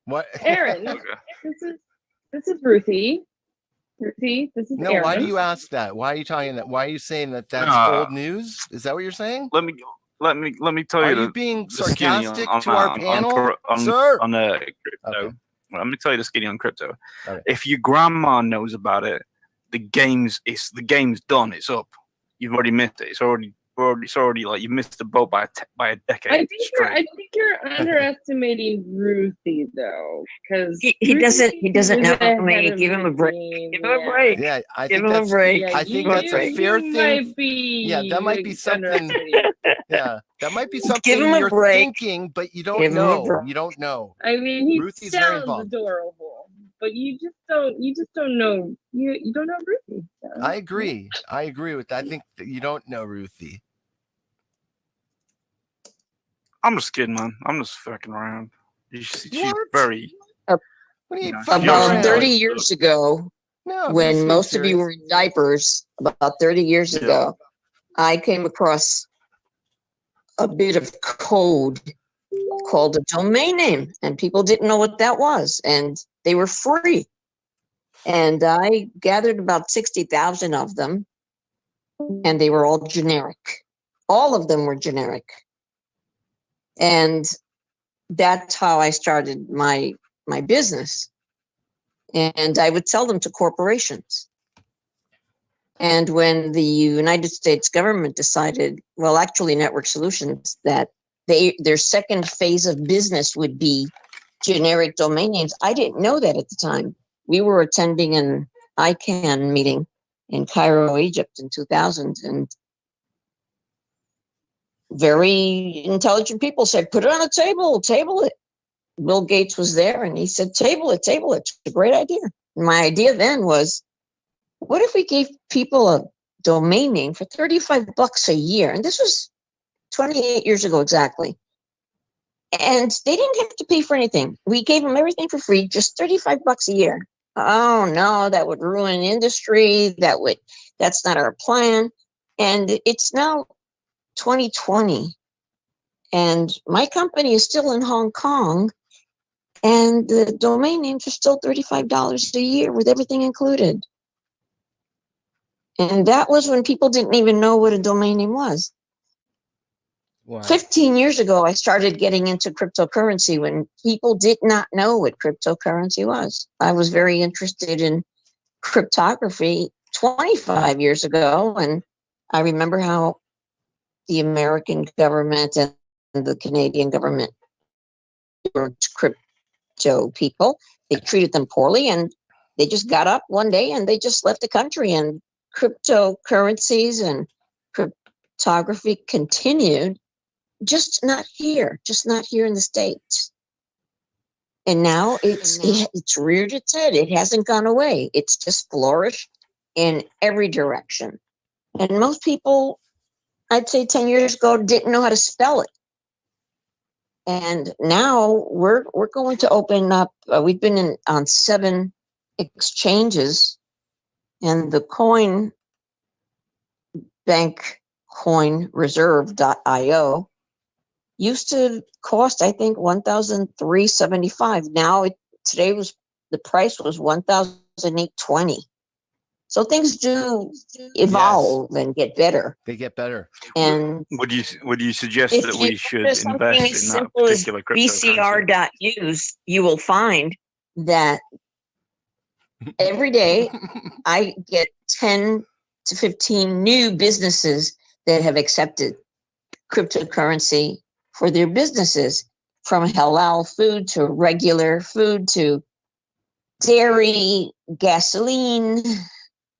What? Aaron, this is Ruthie. Ruthie, this is No, Aaron. why do you ask that? Why are you talking that? Why are you saying that that's old news? Is that what you're saying? Let me tell Are you. you being the skinny sarcastic on to our panel, sir? On crypto. Okay. Well, let me tell you the skinny on crypto. Okay. If your grandma knows about it, the game's done. It's up. You've already missed it. It's already like you missed the boat by a decade. I think you're underestimating Ruthie though, because He doesn't know me. Give him a break. Give him a break. Yeah, I Give think him a that's break. I think that's a fair thing. Yeah, that might be something. Yeah, that might be something Give him a you're break. thinking, but you Give don't him a know. break. You don't know. I mean, he Ruthie's very sounds involved. adorable, but you just don't know. You don't know Ruthie. So. I agree. I agree with that. I think that you don't know Ruthie. I'm just kidding, man. I'm just fucking around. She's What? very. What are you No, fucking you're About right. 30 years ago, No, I'm when being most of you serious. were in diapers, about 30 years Yeah. ago, I came across a bit of code called a domain name, and people didn't know what that was, and they were free. And I gathered about 60,000 of them, and they were all generic. All of them were generic. And that's how I started my business. And I would sell them to corporations. And when the United States government decided, well, actually Network Solutions, that their second phase of business would be generic domain names, I didn't know that at the time. We were attending an ICANN meeting in Cairo, Egypt in 2000, and very intelligent people said, put it on a table it. Bill Gates was there and he said, table it. It's a great idea. My idea then was, what if we gave people a domain name for $35 a year? And this was 28 years ago exactly. And they didn't have to pay for anything. We gave them everything for free, just $35 a year. Oh no, that would ruin industry. That's not our plan. And it's now 2020. And my company is still in Hong Kong. And the domain names are still $35 a year with everything included. And that was when people didn't even know what a domain name was. Wow. 15 years ago, I started getting into cryptocurrency when people did not know what cryptocurrency was. I was very interested in cryptography 25 years ago. And I remember how the American government and the Canadian government were crypto people. They treated them poorly and they just got up one day and they just left the country, and cryptocurrencies and cryptography continued, just not here in the States. And now it's reared its head. It hasn't gone away. It's just flourished in every direction. And most people, I'd say 10 years ago, didn't know how to spell it. And now we're going to open up. We've been on 7 exchanges, and the coin bank coinreserve.io used to cost, I think, $1,375. Now the price was $1,820. So things do evolve and get better. They get better. And Would you suggest if that you we go should to something invest as in that simple as particular cryptocurrency? bcr.news, you will find that every day I get 10 to 15 new businesses that have accepted cryptocurrency for their businesses, from halal food to regular food to dairy, gasoline,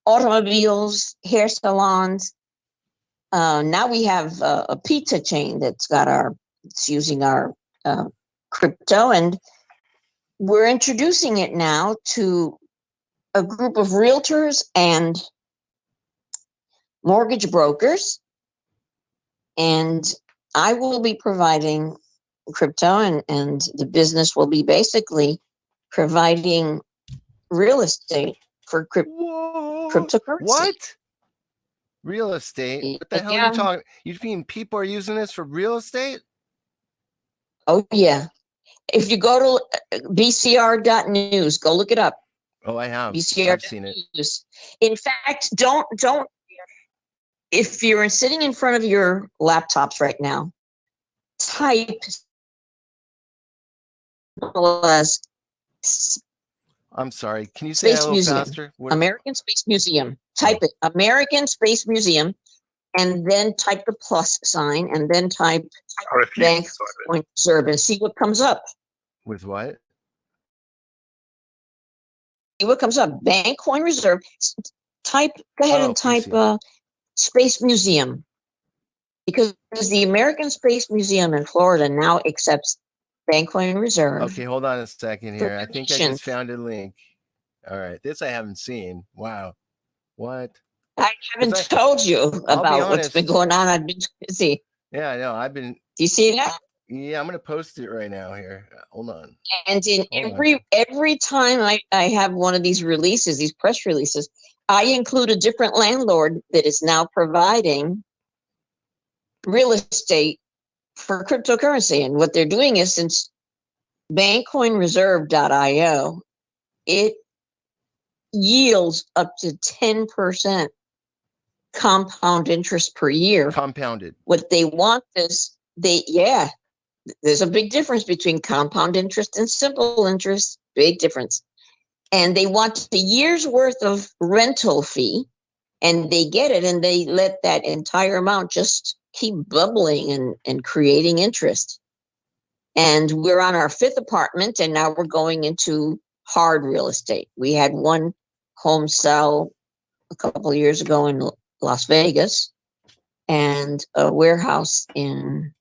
automobiles, hair salons. Now we have a pizza chain it's using our crypto, and we're introducing it now to a group of realtors and mortgage brokers. And I will be providing crypto, and the business will be basically providing real estate for Whoa. cryptocurrency. What? Real estate? What the hell are Yeah. you talking? You mean people are using this for real estate? Oh, yeah. If you go to bcr.news, go look it up. Oh, I have. bcr.news. I've seen it. In fact, don't, if you're sitting in front of your laptops right now, type as I'm sorry. Can you say that a Space little Museum. faster? What- American Space Museum. Type it, American Space Museum, and then type the plus sign, and then type I refuse Bank to type it. Coin Reserve and see what comes up. With what? See what comes up. Bank Coin Reserve. Type. Go ahead Oh, and type PC. Space Museum, because the American Space Museum in Florida now accepts Bank Coin Reserve. Okay, hold on a second here. I think I Donations. just found a link. All right, this I haven't seen. Wow. What? I haven't I- told you I'll be about what's been honest. going on. I've been busy. Yeah, I know. I've been. Do you see that? Yeah, I'm gonna post it right now here. Hold on. And in Hold on. every time I have one of these releases, these press releases, I include a different landlord that is now providing real estate for cryptocurrency. And what they're doing is, since bankcoinreserve.io, it yields up to 10% compound interest per year. Compounded. What they want is there's a big difference between compound interest and simple interest, big difference. And they want a year's worth of rental fee, and they get it, and they let that entire amount just keep bubbling and creating interest. And we're on our 5th apartment, and now we're going into hard real estate. We had one home sell a couple of years ago in Las Vegas, and a warehouse in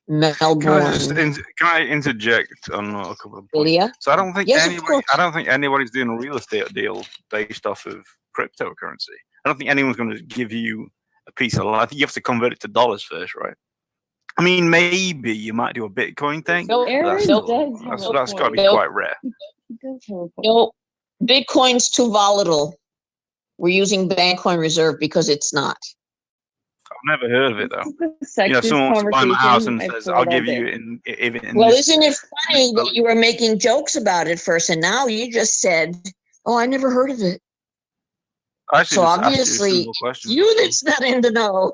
Melbourne. Can I interject on a couple of points? Leah? So I don't think Yes, of course. anybody's doing a real estate deal based off of cryptocurrency. I don't think anyone's going to give you a piece of land. I think you have to convert it to dollars first, right? I mean, maybe you might do a Bitcoin thing. No, but Aaron that's does still- have a that's got to be point. quite rare. He does have a point. No, Bitcoin's too volatile. We're using Bankcoin Reserve because it's not. I've never heard of it though. This is the You know, sexiest someone wants to buy my house and conversation I've says, heard "I'll all give day. you in Well, this." isn't it funny that you were making jokes about it first, and now you just said, "Oh, I never heard of it." I actually So just asked you a obviously, simple question. you that's not in the know,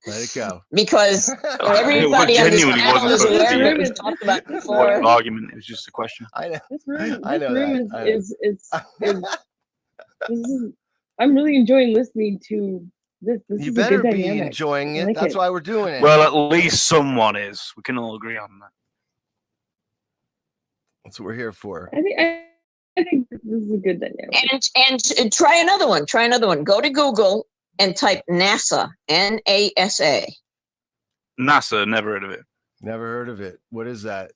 Let it go. because Well, everybody on this genuinely panel wasn't is supposed to aware be of it. a We've talked about it point before. of argument. It was just a question. I know. This room, I know that. I know. is I'm really enjoying listening to this. This You is a better good be dynamic. enjoying I it. like That's it. why we're doing it. Well, at least someone is. We can all agree on that. That's what we're here for. I think this is a good dynamic. And try another one. Try another one. Go to Google and type NASA, NASA. NASA, never heard of it. Never heard of it. What is that?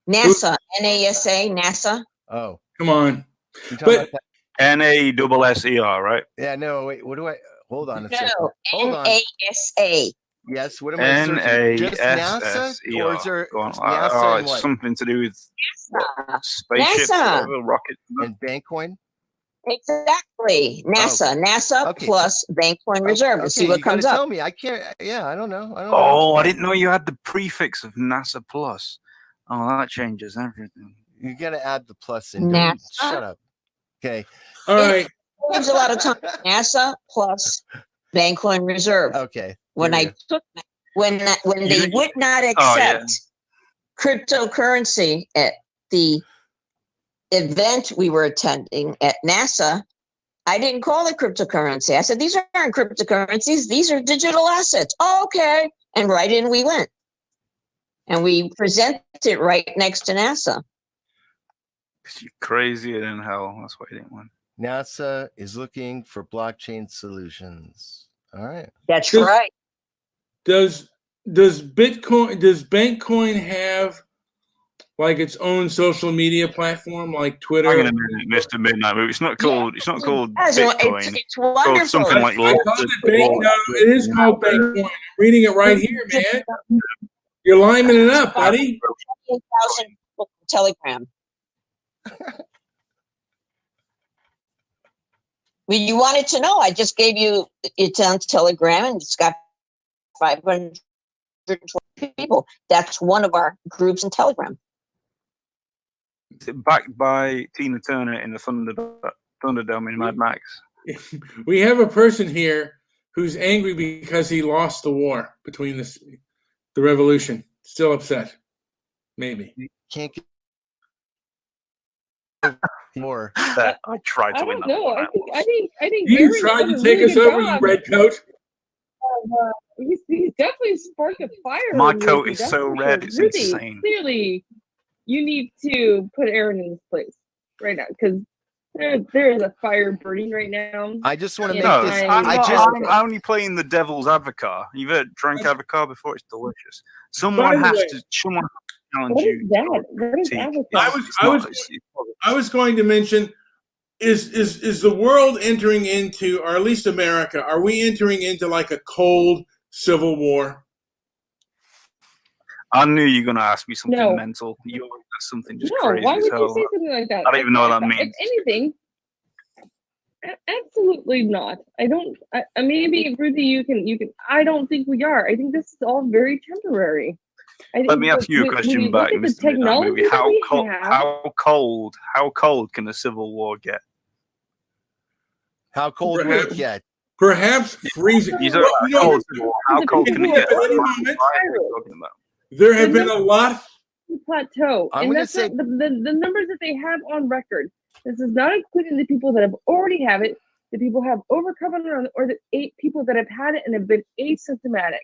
NASA, NASA, NASA. Oh, Come on. you talking But- about that? NASSER, right? Yeah, no, wait. What do I? Hold on a second. No, Hold on. NASA. Yes, what am I searching? Just NASA? NASSER. Or is there Go on. just NASA and it's what? something to do with NASA. spaceships, NASA. whatever, rockets. And Bankcoin? Exactly. NASA. NASA Okay. plus Bankcoin Reserve and see what you gotta comes up. tell me. I can't. Yeah, I don't know. I don't know. Oh, I didn't know you had the prefix of NASA plus. Oh, that changes everything. You got to add the plus in. NASA? Shut up. Okay. All right. There's a lot of time. NASA plus Bancoin Reserve. Okay. When Here we I took when they You- would not yeah. accept cryptocurrency at the event we were attending at NASA, I didn't call it cryptocurrency. I said, these aren't cryptocurrencies. These are digital assets. Oh, okay. And right in we went. And we presented it right next to NASA. You're crazier than hell. That's why you didn't win. NASA is looking for blockchain solutions. All right. That's Does- right. Does Bankcoin have like its own social media platform like Twitter? I'm gonna Mr. Midnight Movie. It's not called. It's not called It's Bitcoin. it's wonderful. Called something like I called it Bank. No, it is called Bankcoin. I'm reading it right here, man. You're liming it up, buddy. 8,000 people on Telegram. Well, you wanted to know. I just gave you it's on Telegram and it's got 520 people. That's one of our groups in Telegram. Is it backed by Tina Turner in the Thunderdome in Mad Max? We have a person here who's angry because he lost the war between the revolution. Still upset. Maybe. Can't get more. That I tried I to win don't that know. one. I think You Barry tried did to a take really us good over, you job redcoat. He's definitely sparked a fire. My in coat Ruthie, is that's so for red, sure. it's Ruthie, insane. Clearly, you need to put Aaron in his place right now because there is a fire burning right now. I just want to make No, this. I'm I'm only playing the devil's advocate. You've heard drank avocado before? It's delicious. Someone By the has way- to. Someone has to challenge What you. is that? What is tea. avocado? I was going to mention is the world entering into, or at least America, are we entering into like a cold civil war? I knew you were going to ask me something No. mental. You always ask something just No, crazy why as would hell. you say something like that? I don't even know what that If means. anything, absolutely not. I don't. Maybe Ruthie, you can. I don't think we are. I think this is all very temporary. Let me ask you a question back, Look at the Mr. Midnight technology Movie. that we have. How cold can a civil war get? How cold will it get? Perhaps freezing. You don't Well, you know, cold civil war. How cold can it get? At any What moment, are you talking about? there have been a lot. Plateau, I'm and gonna that's say- not the numbers that they have on record. This is not including the people that have already have it, the people have overcome it, or the 8 people that have had it and have been asymptomatic.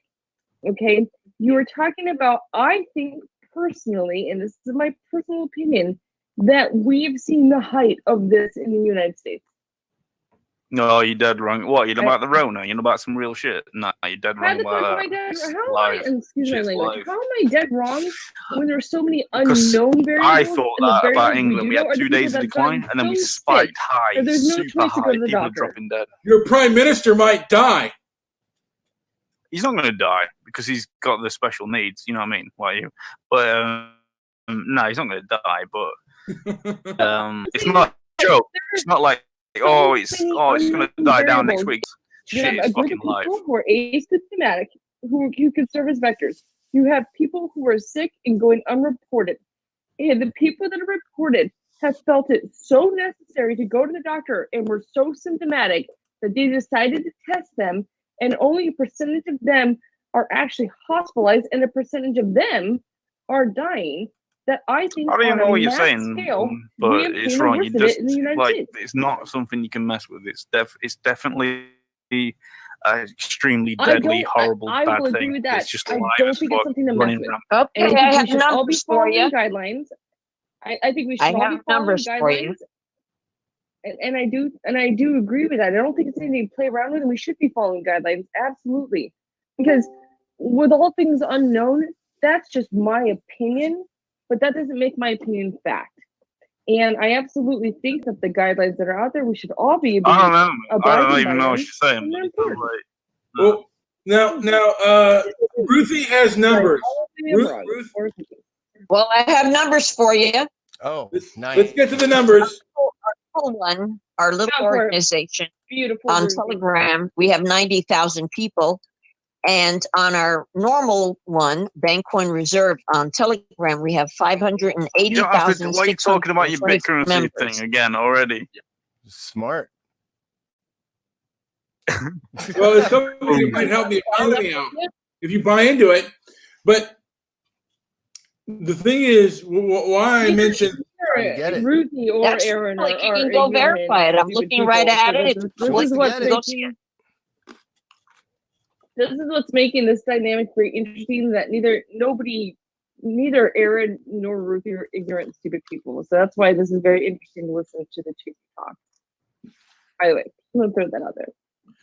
Okay, you are talking about. I think personally, and this is my personal opinion, that we've seen the height of this in the United States. No, you're dead wrong. What? You know about the Rona? You know about some real shit? No, you're dead How wrong the fuck am about I that. dead? It's How am live. I? Excuse my Shit's language. live. How am I dead wrong when there's so many Because unknown variables? I thought and the that about variables England. do We know had are the 2 people days of that have decline, gotten and then we so spiked sick high, that there's no super choice to go high. to the People are doctor. dropping dead. Your prime minister might die. He's not going to die because he's got the special needs. You know what I mean? Like you, but no, he's not going to die. But it's not a joke. It's not like it's going to die down next week. You Shit have is a group fucking of live. people who are asymptomatic, who can serve as vectors. You have people who are sick and going unreported. And the people that are reported have felt it so necessary to go to the doctor and were so symptomatic that they decided to test them, and only a percentage of them are actually hospitalized, and a percentage of them are dying. That I think I don't even on know a what you're mass saying, scale, but we have it's seen the wrong. worst You of it just in the United like States. it's not something you can mess with. It's definitely extremely I deadly, don't- horrible, I bad will agree thing. with that. It's just I alive don't as think it's fuck, something to mess running with. around. Okay, And I I think have we should all be numbers for following you. guidelines. I think we should I all be have following numbers for you. guidelines. And I do agree with that. I don't think it's anything to play around with, and we should be following guidelines absolutely, because with all things unknown, that's just my opinion, but that doesn't make my opinion fact. And I absolutely think that the guidelines that are out there, we should all be able I don't to. know. I abiding don't even by know what them, you're saying. and they're but, important. like, Well, now, Ruthie has numbers. I'm Ruth- wrong. Ruth- Well, I have numbers for you. Oh, Let's nice. get to the numbers. Our little Go for it. organization Beautiful. on Ruthie. Telegram, we have 90,000 people, And on our normal one, Bank One Reserve on Telegram, we have You don't have to, why are you talking about your 580,624 BitCurrency members. thing again already? Smart. Well, it's something that might help the economy out if you buy into it. But the thing is, why I mentioned Get it. Ruthie or That's Aaron like you are can go ignorant verify it. I'm stupid looking people. right at So it. This It's is Let's what's get it. Go see making this dynamic very interesting. That neither Aaron nor Ruthie are ignorant, stupid people. So that's why this is very interesting to listen to the two talk. By the way, I'm gonna throw that out there.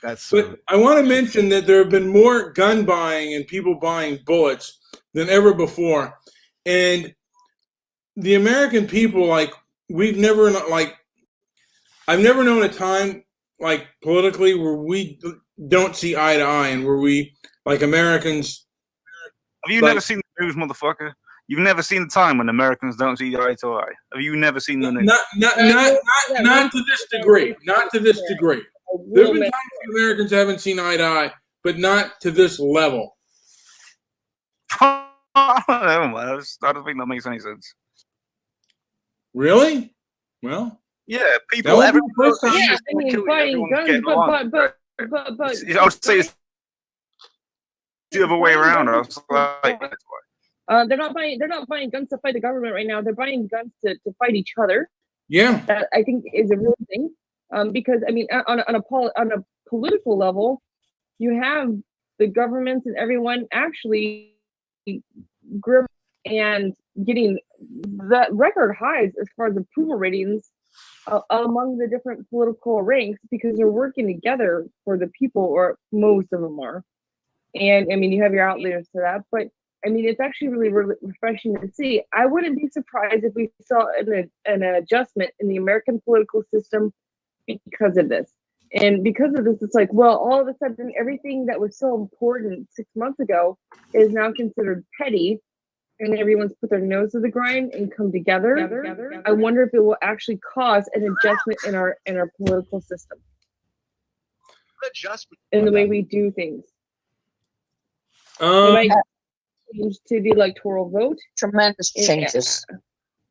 That's But I want to mention that there have been more gun buying and people buying bullets than ever before. And the American people, like, I've never known a time, like, politically where we don't see eye to eye and where we, like, Americans. Have you Like- never seen the news, motherfucker? You've never seen the time when Americans don't see eye to eye. Have you never seen the news? Not to this degree. Not to this degree. There's been times when Americans haven't seen eye to eye, but not to this level. Never mind. I don't think that makes any sense. Really? Well, Yeah, that people. was Everyone the first time. Yeah, just I mean, kill you, buying everyone's guns, getting along. but I would say it's the other way around. I was like, they're not buying guns to fight the government right now. They're buying guns to fight each other. Yeah. That I think is a real thing. Because I mean, on a political level, you have the governments and everyone actually grip and getting the record highs as far as approval ratings among the different political ranks because they're working together for the people, or most of them are. And I mean, you have your outliers to that, but I mean, it's actually really refreshing to see. I wouldn't be surprised if we saw an adjustment in the American political system because of this. And because of this, it's like, well, all of a sudden, everything that was so important 6 months ago is now considered petty, and everyone's put their nose to the grind and come together. I wonder if it will actually cause an adjustment in our political system, in the way we do things. It might change to the electoral vote. tremendous changes.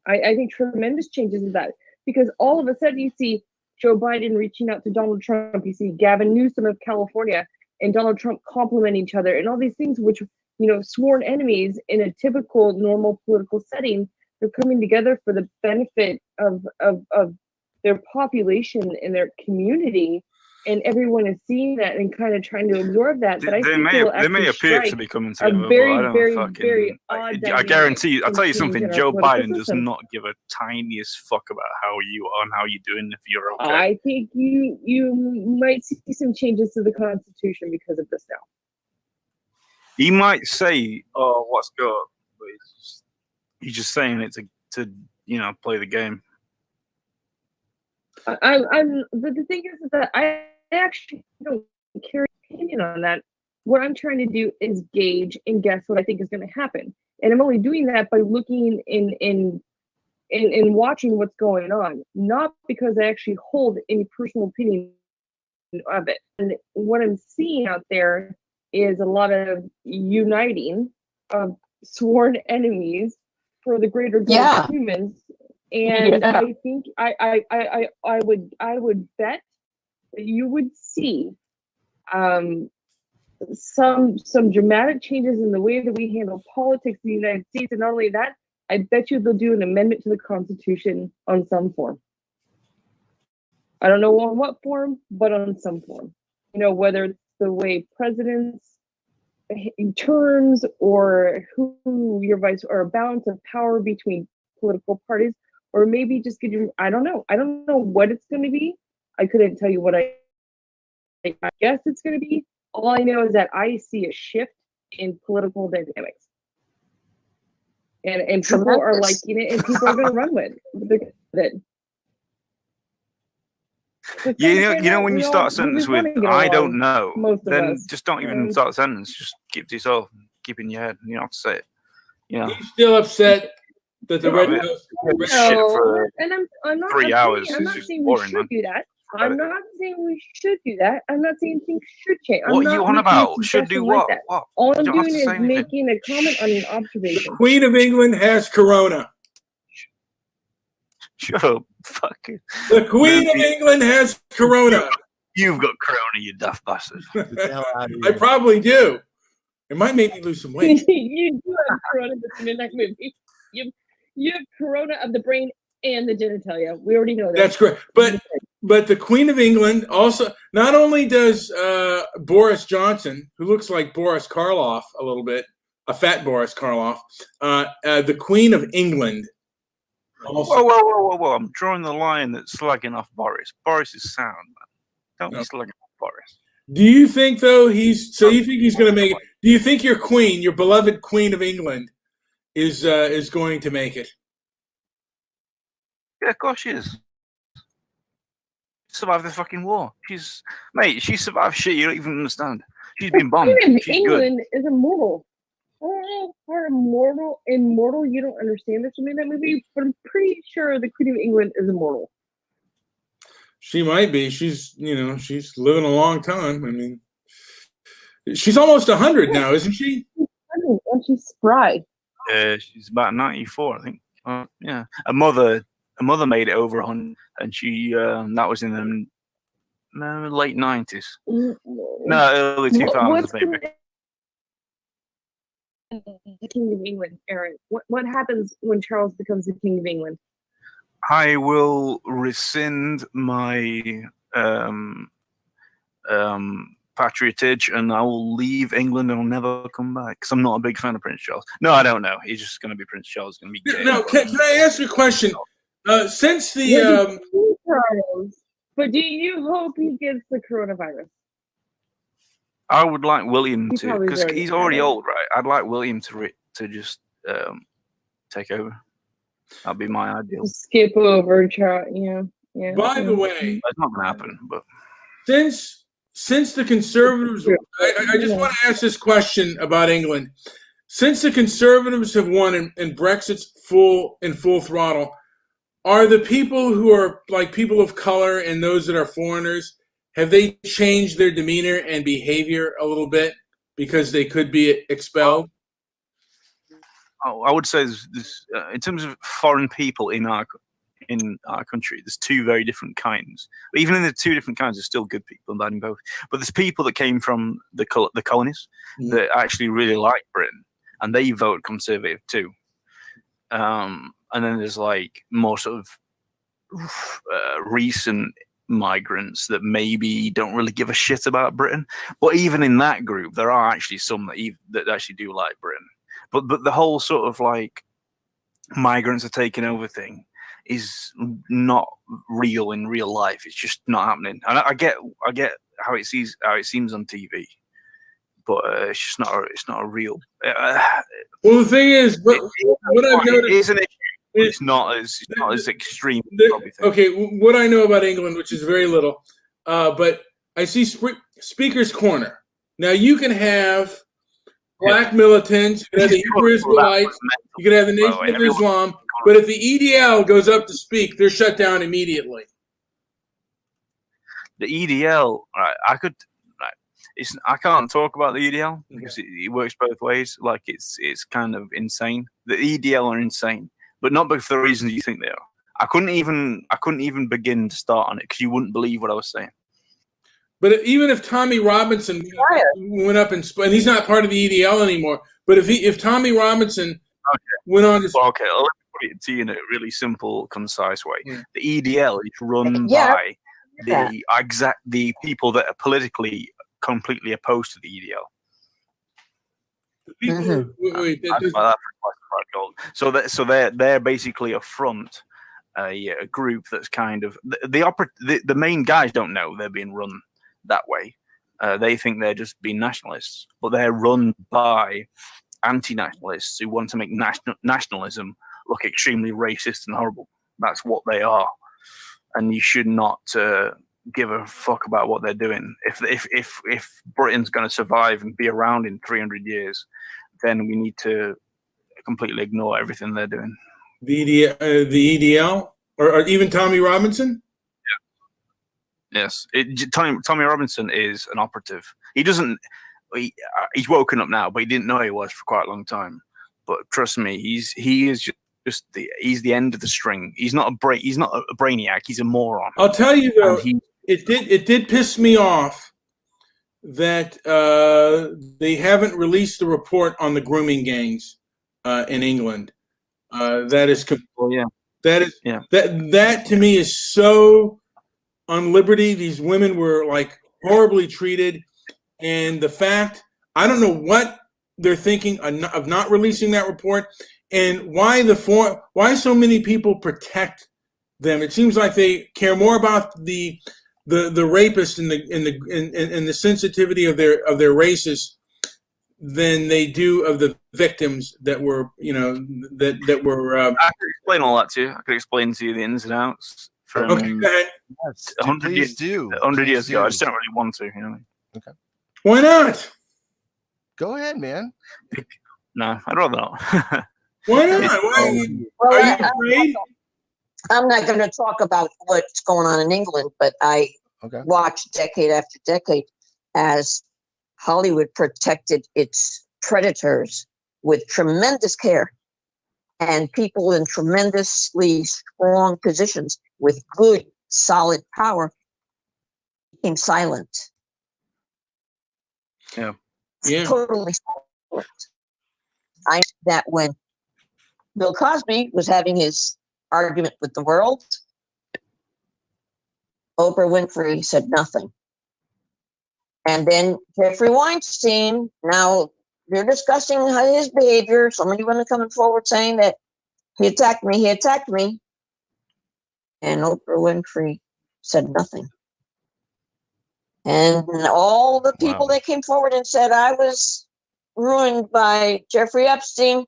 I think tremendous changes in that, because all of a sudden you see Joe Biden reaching out to Donald Trump, you see Gavin Newsom of California and Donald Trump complimenting each other, and all these things which, you know, sworn enemies in a typical normal political setting, they're coming together for the benefit of their population and their community, and everyone is seeing that and kind of trying to absorb that. But I they think may appear to be coming together, very, but I don't very, fucking. very odd I guarantee you. I'll tell you dynamic something. in our Joe political Biden does system. not give a tiniest fuck about how you are and how you're doing. If you're okay, I think you might see some changes to the Constitution because of this now. he might say, "Oh, what's good," but he's just saying it to play the game. The thing is that I actually don't carry an opinion on that. What I'm trying to do is gauge and guess what I think is going to happen, and I'm only doing that by looking in watching what's going on, not because I actually hold any personal opinion of it. And what I'm seeing out there is a lot of uniting of sworn enemies for the greater good Yeah. of humans. And Yeah. I think I would bet that you would see some dramatic changes in the way that we handle politics in the United States. And not only that, I bet you they'll do an amendment to the Constitution on some form. I don't know on what form, but on some form. You know, whether it's the way presidents terms or who your vice, or a balance of power between political parties, or maybe just get you. I don't know what it's going to be. I couldn't tell you what I guess it's going to be. All I know is that I see a shift in political dynamics, and people are Tremendous. liking it, and people are going to run with it. You know when you start a sentence with "I don't know," most of then us. just don't even start a sentence. Just keep to yourself, keep in your head. You don't have to say it. You know, He's still upset that the Yeah, Red I mean- House. shit for and I'm not 3 hours I'm not is just saying we boring, should man. do that. I'm not saying we should do that. I'm not saying things should change. What are you on about? Should do what? That. What? All You I'm don't have doing to is say anything. making a comment on an observation. Queen of England has corona. Shut up, fucking. The Queen of England has corona. You've got corona, you daft bastard. Get the hell out of I here. probably do. It might make me lose some weight. You do have corona that's in that movie. You have corona of the brain and the genitalia. We already know that. That's correct. But the Queen of England also, not only does Boris Johnson, who looks like Boris Karloff a little bit, a fat Boris Karloff, the Queen of England also. Whoa. I'm drawing the line that's slugging off Boris. Boris is sound, man. Don't be slugging off Boris. Do you think, though, you think he's going to make it? Do you think your queen, your beloved Queen of England, is going to make it? Yeah, of course she is. Survived the fucking war. She survived shit you don't even understand. She's been bombed. Queen of She's England is immortal. For immortal, you don't understand this in that movie, but I'm pretty sure the Queen of England is immortal. She might be. She's living a long time. I mean, she's almost 100 now, isn't she? And she's spry. She's about 94, I think. Yeah, a mother made it over 100, and she that was in the late 90s. No, early 2000s maybe. The King of England, Aaron. What happens when Charles becomes the King of England? I will rescind my patriotage, and I will leave England and I'll never come back because I'm not a big fan of Prince Charles. No, I don't know. He's just going to be Prince Charles. Going to be gay. No, can I ask you a question? Since the Charles, but do you hope he gets the coronavirus? I would like William He to, probably because already he's had already it. old, right? I'd like William to just take over. That'd be my ideal. Skip over Charles. Yeah. by the way, It's not going to happen, but since the Conservatives, I just want to ask this question about England. Since the Conservatives have won and Brexit's full throttle, are the people who are like people of color and those that are foreigners, have they changed their demeanor and behavior a little bit because they could be expelled? I would say there's in terms of foreign people in our country, there's two very different kinds. But even in the two different kinds, there's still good people and bad in both. But there's people that came from the colonies that actually really like Britain, and they vote Conservative too. And then there's like more sort of recent migrants that maybe don't really give a shit about Britain. But even in that group, there are actually some that actually do like Britain. But the whole sort of like migrants are taking over thing is not real in real life. It's just not happening. And I get how it seems on TV, but it's just not. It's not a real. Well, the thing is, what I've noticed is an issue. It's not as extreme. Okay, what I know about England, which is very little, but I see Speaker's Corner. Now you can have black militants, you can have the Hebrew Israelites, you can have the Nation of Islam, but if the EDL goes up to speak, they're shut down immediately. The EDL, right? I can't talk about the EDL because it works both ways. Like it's kind of insane. The EDL are insane, but not for the reasons you think they are. I couldn't even begin to start on it because you wouldn't believe what I was saying. But even if Tommy Robinson went up and he's not part of the EDL anymore, but if Tommy Robinson went on to okay, let me put it to you in a really simple, concise way. The EDL is run by the people that are politically completely opposed to the EDL. So they're basically a front, a group that's kind of the main guys don't know they're being run that way. They think they're just being nationalists, but they're run by anti-nationalists who want to make nationalism look extremely racist and horrible. That's what they are, and you should not give a fuck about what they're doing. If Britain's going to survive and be around in 300 years, then we need to completely ignore everything they're doing. The EDL or even Tommy Robinson? Yes, Tommy Robinson is an operative. He doesn't. He's woken up now, but he didn't know he was for quite a long time. But trust me, he is just he's the end of the string. He's not a brainiac. He's a moron. I'll tell you though, And it did piss me off that they haven't released the report on the grooming gangs in England. That is, that to me is so on liberty. These women were like horribly treated, and the fact, I don't know what they're thinking of not releasing that report, and why so many people protect them. It seems like they care more about the rapist and the sensitivity of their races than they do of the victims that were, that were. I could explain all that to you. I could explain to you the ins and outs from Okay, go ahead. Yes, 100 please do. 100 years ago. I do. just don't really want to. Okay. Why not? Go ahead, man. No, I'd rather not. Why not? Are you afraid? I'm not going to talk about what's going on in England, but I watched decade after decade as Hollywood protected its predators with tremendous care, and people in tremendously strong positions with good, solid power became silent. Yeah. Totally silent. I know that when Bill Cosby was having his argument with the world, Oprah Winfrey said nothing. And then Jeffrey Weinstein, now they're discussing his behavior. Somebody want to come forward saying that he attacked me. And Oprah Winfrey said nothing. And all the people that came forward and said I was ruined by Jeffrey Epstein,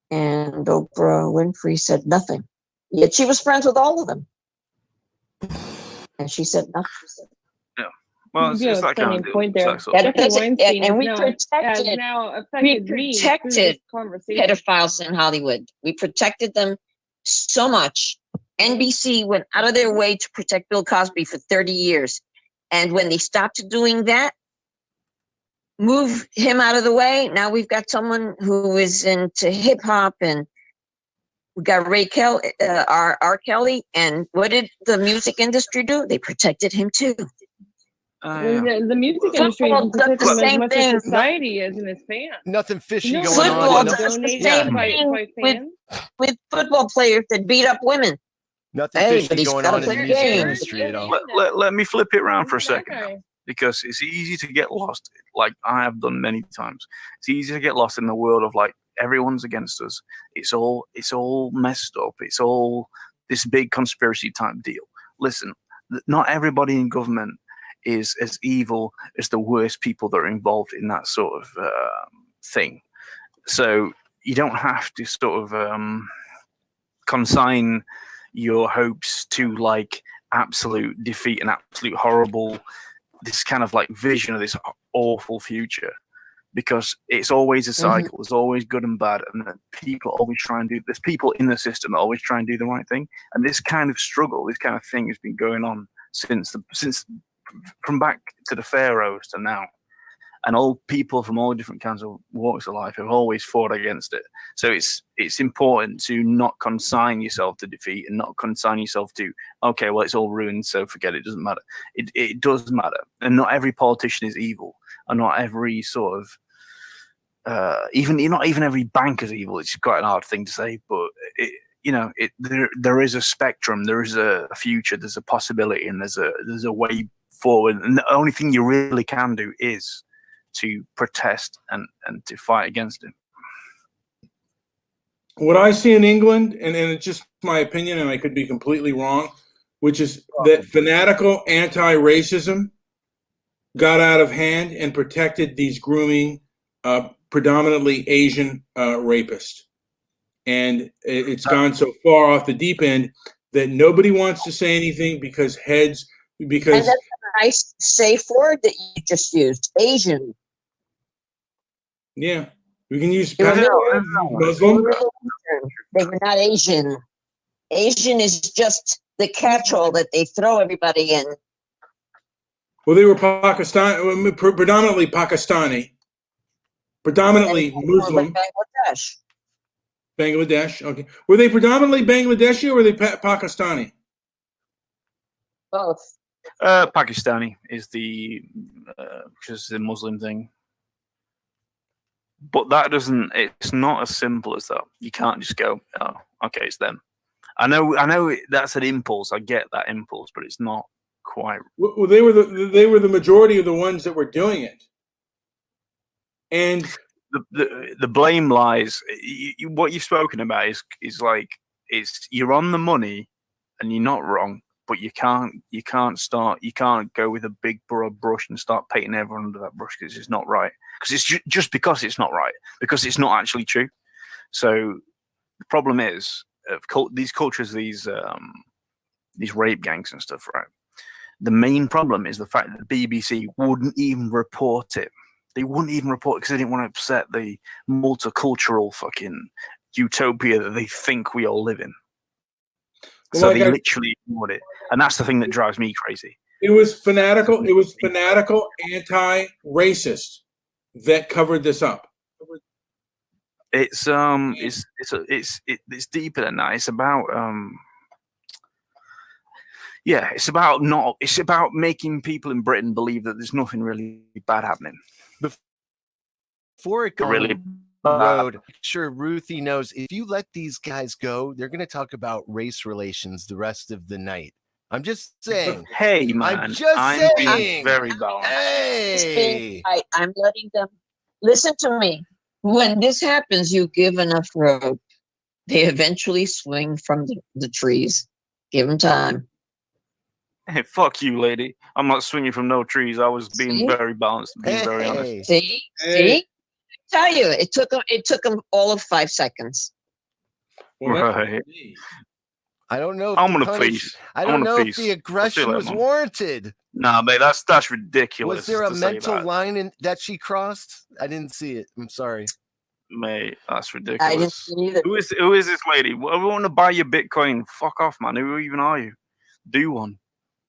and Oprah Winfrey said nothing. Yet she was friends with all of them. And she said nothing. Yeah. Well, it's that kind of deal. point there. And we protected conversation. pedophiles in Hollywood. We protected them so much. NBC went out of their way to protect Bill Cosby for 30 years. And when they stopped doing that, move him out of the way, now we've got someone who is into hip hop, and we got R. Kelly. And what did the music industry do? They protected him too. The music industry Football doesn't protect does the him as same much thing. as society is in his fans. Nothing fishy going Football on. does the Donated same by thing fans. with football players that beat up women. Nothing Hey, but fishy he's going gotta on in the play music games. industry at all. Let me flip it around for a That second, guy. because it's easy to get lost, like I have done many times. It's easy to get lost in the world of like everyone's against us. It's all messed up. It's all this big conspiracy type deal. Listen, not everybody in government is as evil as the worst people that are involved in that sort of thing. So you don't have to sort of consign your hopes to like absolute defeat and absolute horrible, this kind of like vision of this awful future, because it's always a cycle. There's always good and bad, and people always try and there's people in the system that always try and do the right thing. And this kind of struggle, this kind of thing has been going on since from back to the pharaohs to now. And all people from all different kinds of walks of life have always fought against it. So it's important to not consign yourself to defeat, and not consign yourself to, okay, well, it's all ruined, so forget it, it doesn't matter. It does matter. And not every politician is evil, and not every sort of not even every bank is evil. It's quite an hard thing to say, but there is a spectrum, there is a future, there's a possibility, and there's a way forward. And the only thing you really can do is to protest and to fight against it. What I see in England, and it's just my opinion, and I could be completely wrong, which is that fanatical anti-racism got out of hand and protected these grooming, predominantly Asian rapists. And it's gone so far off the deep end that nobody wants to say anything because and that's a nice safe word that you just used, Asian. Yeah, we can use Muslim. They were not Asian. Asian is just the catch-all that they throw everybody in. Well, they were predominantly Pakistani, predominantly Or Muslim. Bangladesh. Bangladesh. Okay. Were they predominantly Bangladeshi or were they Pakistani? Both. Pakistani is the just the Muslim thing, but that doesn't. It's not as simple as that. You can't just go, "Oh, okay, it's them." I know. That's an impulse. I get that impulse, but it's not quite. Well, they were the majority of the ones that were doing it, and the blame lies. What you've spoken about is like you're on the money, and you're not wrong. But you can't go with a big broad brush and start painting everyone under that brush because it's not right. Because it's just because it's not right, because it's not actually true. So the problem is these cultures, these rape gangs and stuff, right? The main problem is the fact that the BBC wouldn't even report it. They wouldn't even report it because they didn't want to upset the multicultural fucking utopia that they think we all live in. So they literally ignored it, and that's the thing that drives me crazy. It was fanatical. It was fanatical anti-racist that covered this up. It's deeper than that. It's about it's about making people in Britain believe that there's nothing really bad happening. Before it goes Really road, sure Ruthie knows if you let these guys go, they're going to talk about race relations the rest of the night. I'm just saying. Hey, man, I'm just being saying. very balanced. Hey, I'm letting them listen to me. When this happens, you give enough road. They eventually swing from the trees. Give them time. Hey, fuck you, lady. I'm not swinging from no trees. I was being See? very balanced, being very honest. See? Hey. See? I tell you, it took them all of 5 seconds. Well, Right. I don't know. If I'm the gonna punish- peace. I I'm don't gonna know if peace. the I'll see you aggression later, was Mom. warranted. Nah, mate, that's ridiculous. Was there a to say mental that. line that she crossed? I didn't see it. I'm sorry. Mate, that's I didn't ridiculous. see either. Who is this lady? I want to buy your Bitcoin. Fuck off, man. Who even are you? Do one.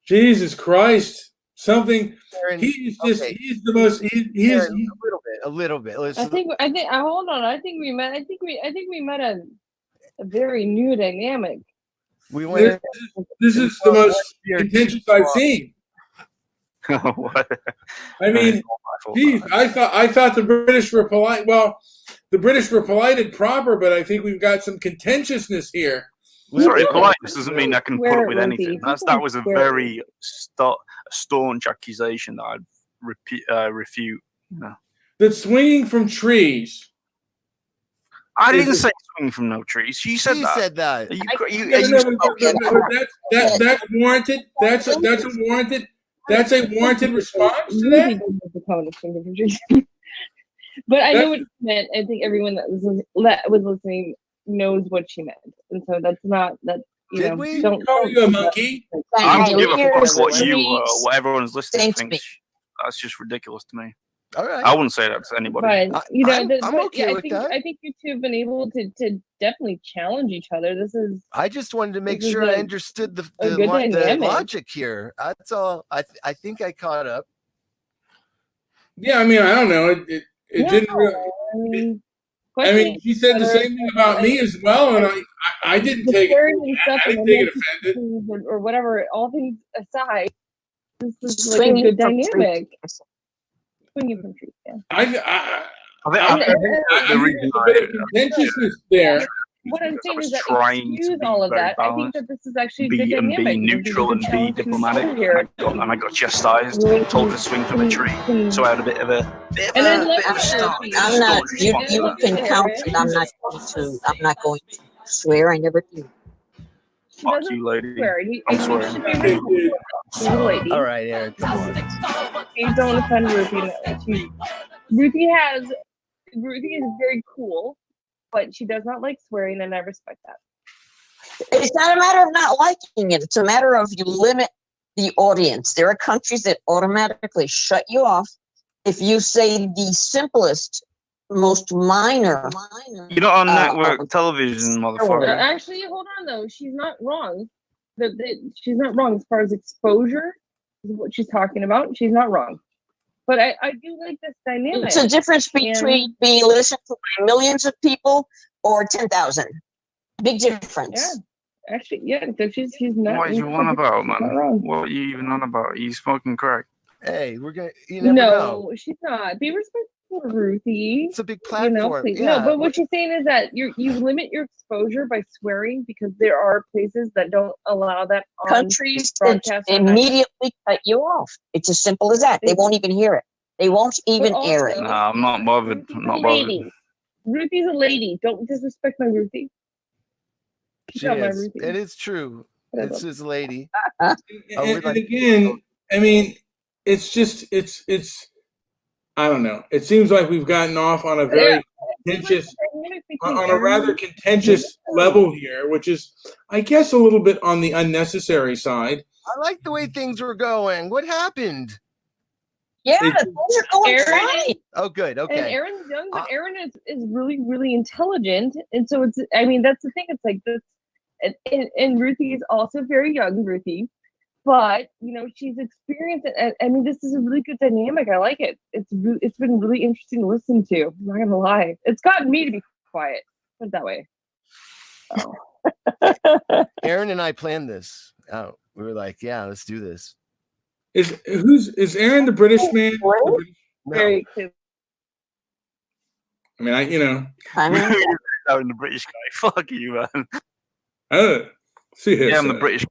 Jesus Christ! Something. Aaron, He's just. okay. He's the most. He's. Aaron, a little bit. Let's, I think hold on. I think we met a very new dynamic. we went. This is the most contentious I've seen. What? I mean, geez, I thought the British were polite. Well, the British were polite and proper, but I think we've got some contentiousness here. Sorry, politeness doesn't mean I can put Swear up with it, anything. Ruthie. That was a Swear it. very staunch accusation that I'd refute. No. That swinging from trees. I Is didn't it- say swinging from no trees. She said She that. said that. Are you, I- are you, No, are you no, that's warranted. That's a warranted. That's a warranted response to Ruthie that. doesn't have to comment on swinging from trees. But I know what she meant. I think everyone that was listening knows what she meant, and so that's not that. You Did know, we? don't Call you a monkey. I don't give a Years, fuck what you trees. what everyone's listening Thanks, thinks. That's just ridiculous to me. All right. I wouldn't say that to anybody. But you know, I'm but okay yeah, with that. I think you two have been able to definitely challenge each other. This is I just wanted to make This is sure I a- understood the a good the dynamic. logic here. That's all. I think I caught up. Yeah, I mean, I don't know. It yeah, didn't. Really, I mean, I mean, she said the same thing about me as well, and I didn't the take it. swearing and stuff I and didn't the take it offended. messages or whatever. All things aside, this is like a Swinging good from trees. dynamic. Swinging from trees, yeah. I I think, And- I think the think reason there's a bit of contentiousness there. What I'm because I saying was is that trying to excuse be all of very that. I think balanced, that this is actually a be good and dynamic. be This is a neutral good and be challenge to diplomatic. consider here. And I got chastised, Really told to swing from a tree. So I had a bit of a And I bit love of a that. start. I'm not. You response. can count that I'm not going to swear. I never do. She Fuck doesn't you, lady. swear. You I'm should swearing. be respectful. She's a lady. All right, Aaron. Come on. Please don't offend Ruthie. No. Ruthie is very cool, but she does not like swearing, and I respect that. It's not a matter of not liking it. It's a matter of you limit the audience. There are countries that automatically shut you off if you say the simplest, most minor. You're not on Uh, network television, motherfucker. Actually, hold on though. She's not wrong. She's not wrong as far as exposure is what she's talking about. She's not wrong. But I do like this dynamic. It's a difference between being listened to by millions of people or 10,000. Big difference. Yeah, actually, yeah. So she's not. What are you on about, not man? wrong. What are you even on about? Are you smoking crack? Hey, we're gonna. You never know. No, she's not. Be respectful, Ruthie. It's a big You know, platform. please. Yeah. No, but what she's saying is that you limit your exposure by swearing because there are places that don't allow that on Countries broadcast on that. immediately cut you off. It's as simple as that. They won't even hear it. They won't even air it. also- No, I'm not bothered. I'm not bothered. Lady. Ruthie's a lady. Don't disrespect my Ruthie. She Not my is. Ruthie. It is true. Whatever. It's his lady. And, we'd and like- again, I mean, it's just it's I don't know. It seems like we've gotten off on a very contentious, on a rather contentious level here, which is, I guess, a little bit on the unnecessary side. I like the way things were going. What happened? Yeah, It- things are going Aaron- fine. Oh, good. And Okay. Aaron's young, but Aaron is really, really intelligent. And so it's, I mean, that's the thing. It's like this, and Ruthie is also very young, Ruthie, but you know, she's experienced it. And I mean, this is a really good dynamic. I like it. It's been really interesting to listen to. I'm not gonna lie. It's gotten me to be quiet. Put it that way. Oh. Aaron and I planned this. Oh, we were like, yeah, let's do this. Is Aaron the British man? No. Very cute. I mean, I mean, I'm the British guy. Fuck you, man. See here. Yeah, I'm the sir. British.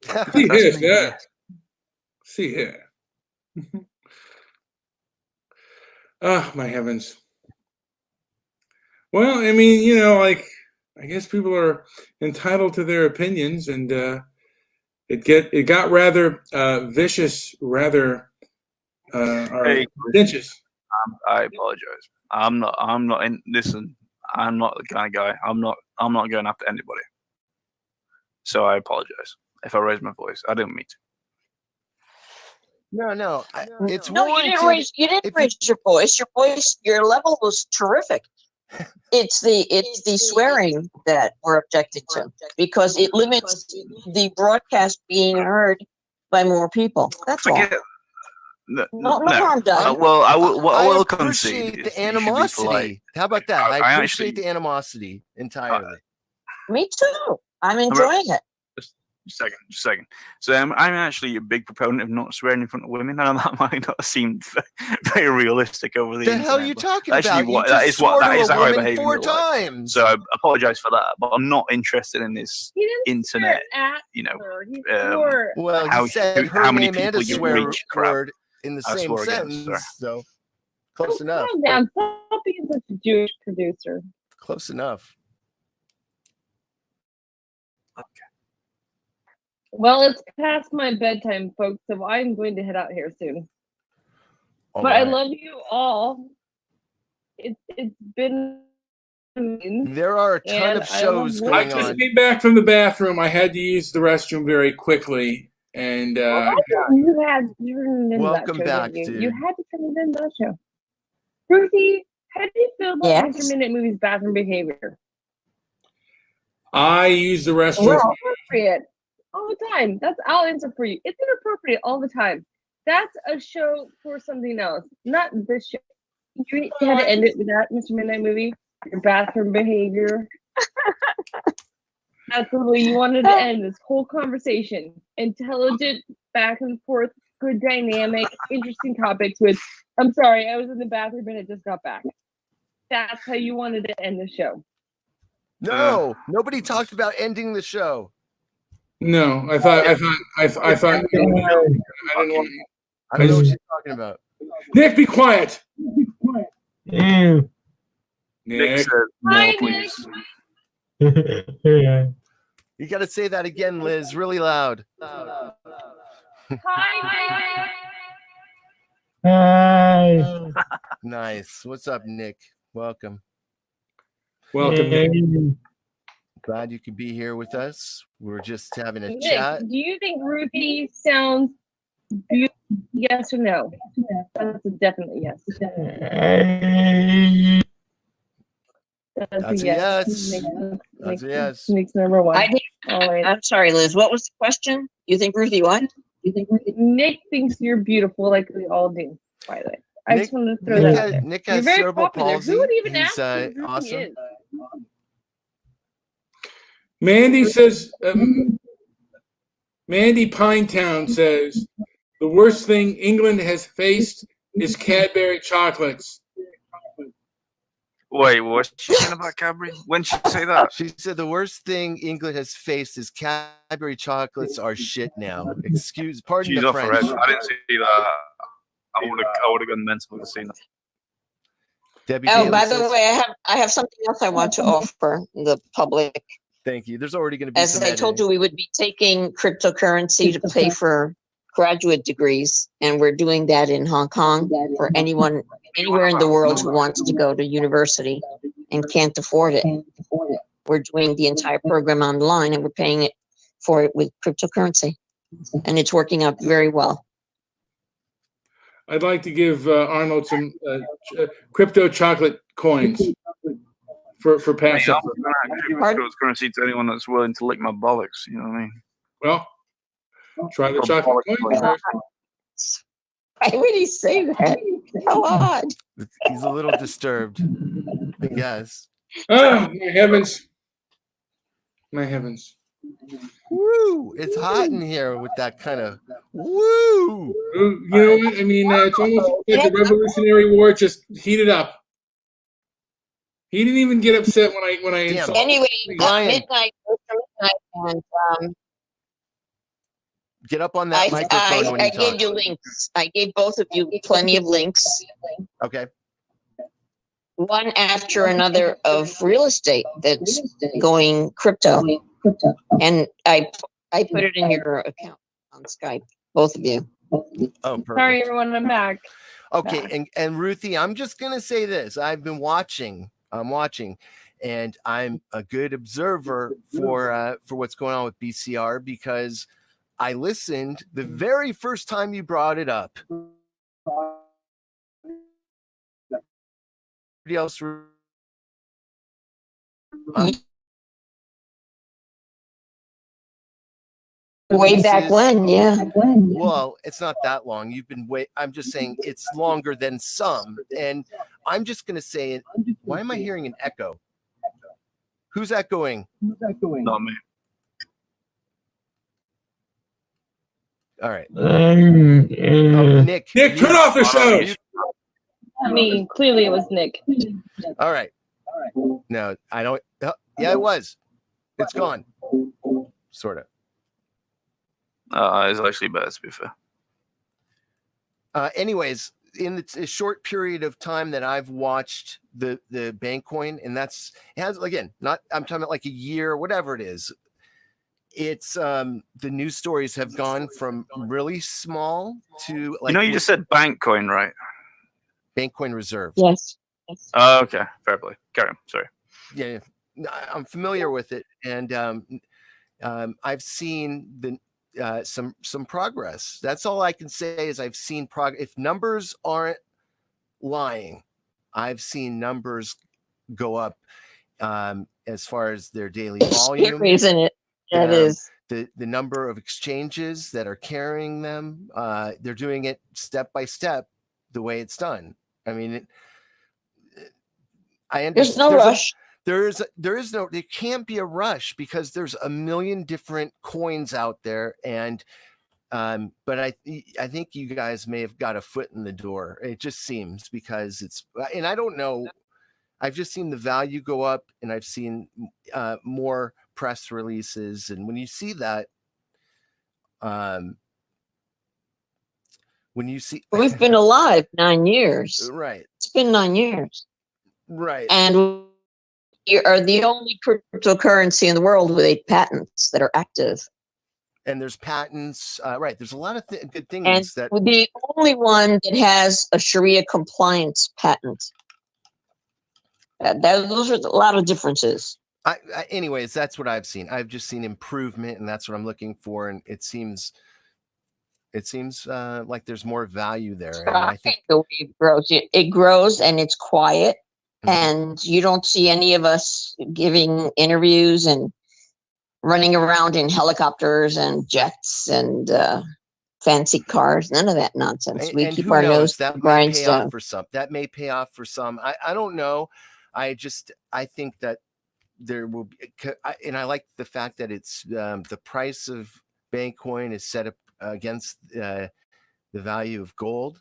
See That's here, me, sir. yes. See here. Oh, my heavens. Well, I mean, you know, like, I guess people are entitled to their opinions, and it got rather vicious, rather or Hey. contentious. I apologize. I'm not in. Listen, I'm not the kind of guy. I'm not going after anybody. So I apologize if I raise my voice. I didn't mean to. No. It's no, you didn't warranted. raise if you- raise your voice. Your level was terrific. It's the swearing that we're objecting to because it limits the broadcast being heard by more people. That's all. Forget. No, No harm done. well, I will. What I will appreciate concede is the you should be polite. animosity. How about that? I I actually- appreciate the animosity entirely. Me too. I'm enjoying it. Just a second. So I'm actually a big proponent of not swearing in front of women, and that might not seem very realistic over the The hell are internet, you but talking actually about? what- You that just is what- swore that to is a how I woman behave in 4 real life. times. So I apologize for that, but I'm not interested in this He didn't internet. swear at You know, her. He um, swore. Well, how- you said her how many name and a people you swear reach, crap. word in the I same swore again, sentence. sir. So close enough. Calm down. Stop being such a Jewish producer. Close enough. Well, it's past my bedtime, folks, so I'm going to head out here soon. All But I right. love you all. It's been amazing. There are a ton And of I shows love I going just on. came back from the bathroom. I had to use the restroom very quickly, and You had turned in Welcome that show, back, didn't you? dude. You had to turn it in that show. Ruthie, how do you feel about Yes. Intermittent Movies' bathroom behavior? I use the restroom. It's inappropriate all the time. I'll answer for you. It's inappropriate all the time. That's a show for something else, not this show. You had to end it with that, Mr. Midnight Movie. Your bathroom behavior. That's the way you wanted to end this whole conversation. Intelligent, back and forth, good dynamic, interesting topics with, I'm sorry, I was in the bathroom and it just got back. That's how you wanted to end the show. No, nobody talked about ending the show. No, I thought. I didn't want. I don't know what you're talking about. Nick, be quiet. Nick Nick, said, Hi, no, please. You got to say that again, Liz, really loud. Hi, Hi. Nice. What's up, Nick? Welcome. welcome. Nick. Glad you could be here with us. We're just having a Nick, chat. do you think Ruthie sounds beautiful? Yes or no? That's a definite yes. That's a yes. That's a yes. Nick's number one. I think, All right. I'm sorry, Liz, what was the question? You think Ruthie what? Nick thinks you're beautiful, like we all do. By the way, I just wanted to throw that out there. Nick You're has very cerebral popular. palsy. Who would even He's ask who Ruthie awesome. is? Mandy says, Mandy Pinetown says, the worst thing England has faced is Cadbury chocolates. Wait, what's she saying about Cadbury? When did she say that? She said the worst thing England has faced is Cadbury chocolates are shit now. Pardon She's the off her head. French. I didn't see that. I would have gone mental to see that. Debbie Oh, Bailey by the says- way, I have something else I want to offer the public. Thank you. There's already going to be As some I told you, editing. we would be taking cryptocurrency to pay for graduate degrees, and we're doing that in Hong Kong for anyone anywhere in the world who wants to go to university and can't afford it. We're doing the entire program online, and we're paying it for it with cryptocurrency, and it's working out very well. I'd like to give Arnold some crypto chocolate coins for passing. I'm gonna give cryptocurrency to anyone that's willing to lick my bollocks. You know what I mean? Well, try the chocolate coin first. Why would he say that? How odd. He's a little disturbed, I guess. Oh, my heavens. My heavens. Woo! It's hot in here with that kind of woo. You know what? I mean, it's almost like the Revolutionary War just heated up. He didn't even get upset when I Damn. insulted Anyway, Brian. midnight, and Get up on that microphone when I you gave talk. you links. I gave both of you plenty of links, Okay. one after another of real estate that's going crypto. And I put it in your account on Skype, both of you. Oh, perfect. Sorry, everyone. I'm back. Okay, and Ruthie, I'm just gonna say this. I've been watching. I'm watching, and I'm a good observer for what's going on with BCR because I listened the very first time you brought it up. Everybody else. Way back pieces. when, yeah. Well, it's not that long. You've been I'm just saying it's longer than some. And I'm just going to say it. Why am I hearing an echo? Who's echoing? Not me. All right. Oh, Nick. Nick, turn off the show. I mean, clearly it was Nick. All right. No, I don't. Yeah, it was. It's gone. Sort of. It's actually better, to be fair. Anyways, in the short period of time that I've watched the Bankcoin, and it has again, not I'm talking about like a year, whatever it is. It's the news stories have gone from really small to like You just said Bankcoin, right? Bankcoin Reserve. Yes. Oh, okay. Fair play. Carry on. Sorry. Yeah, I'm familiar with it, and I've seen some progress. That's all I can say is I've seen progress. If numbers aren't lying, I've seen numbers go up as far as their daily volume. Isn't it? That is. The number of exchanges that are carrying them. They're doing it step by step the way it's done. I mean, I understand. There's no rush. There can't be a rush because there's a million different coins out there. And, but I think you guys may have got a foot in the door. It just seems because and I don't know, I've just seen the value go up and I've seen more press releases. And when you see that, when you see, We've been alive 9 years. right, It's been 9 years. right. And we are the only cryptocurrency in the world with 8 patents that are active. And there's patents, right? There's a lot of good things And that the only one that has a Sharia compliance patent. Those are a lot of differences. Anyways, that's what I've seen. I've just seen improvement, and that's what I'm looking for. And it seems like there's more value there. And I think the way it grows and it's quiet. And you don't see any of us giving interviews and running around in helicopters and jets and fancy cars. None of that nonsense. We And keep who our knows? nose to That the may pay off grindstone. for some. That may pay off for some. I don't know. I think that there will be, and I like the fact that it's the price of Bankcoin is set up against the value of gold,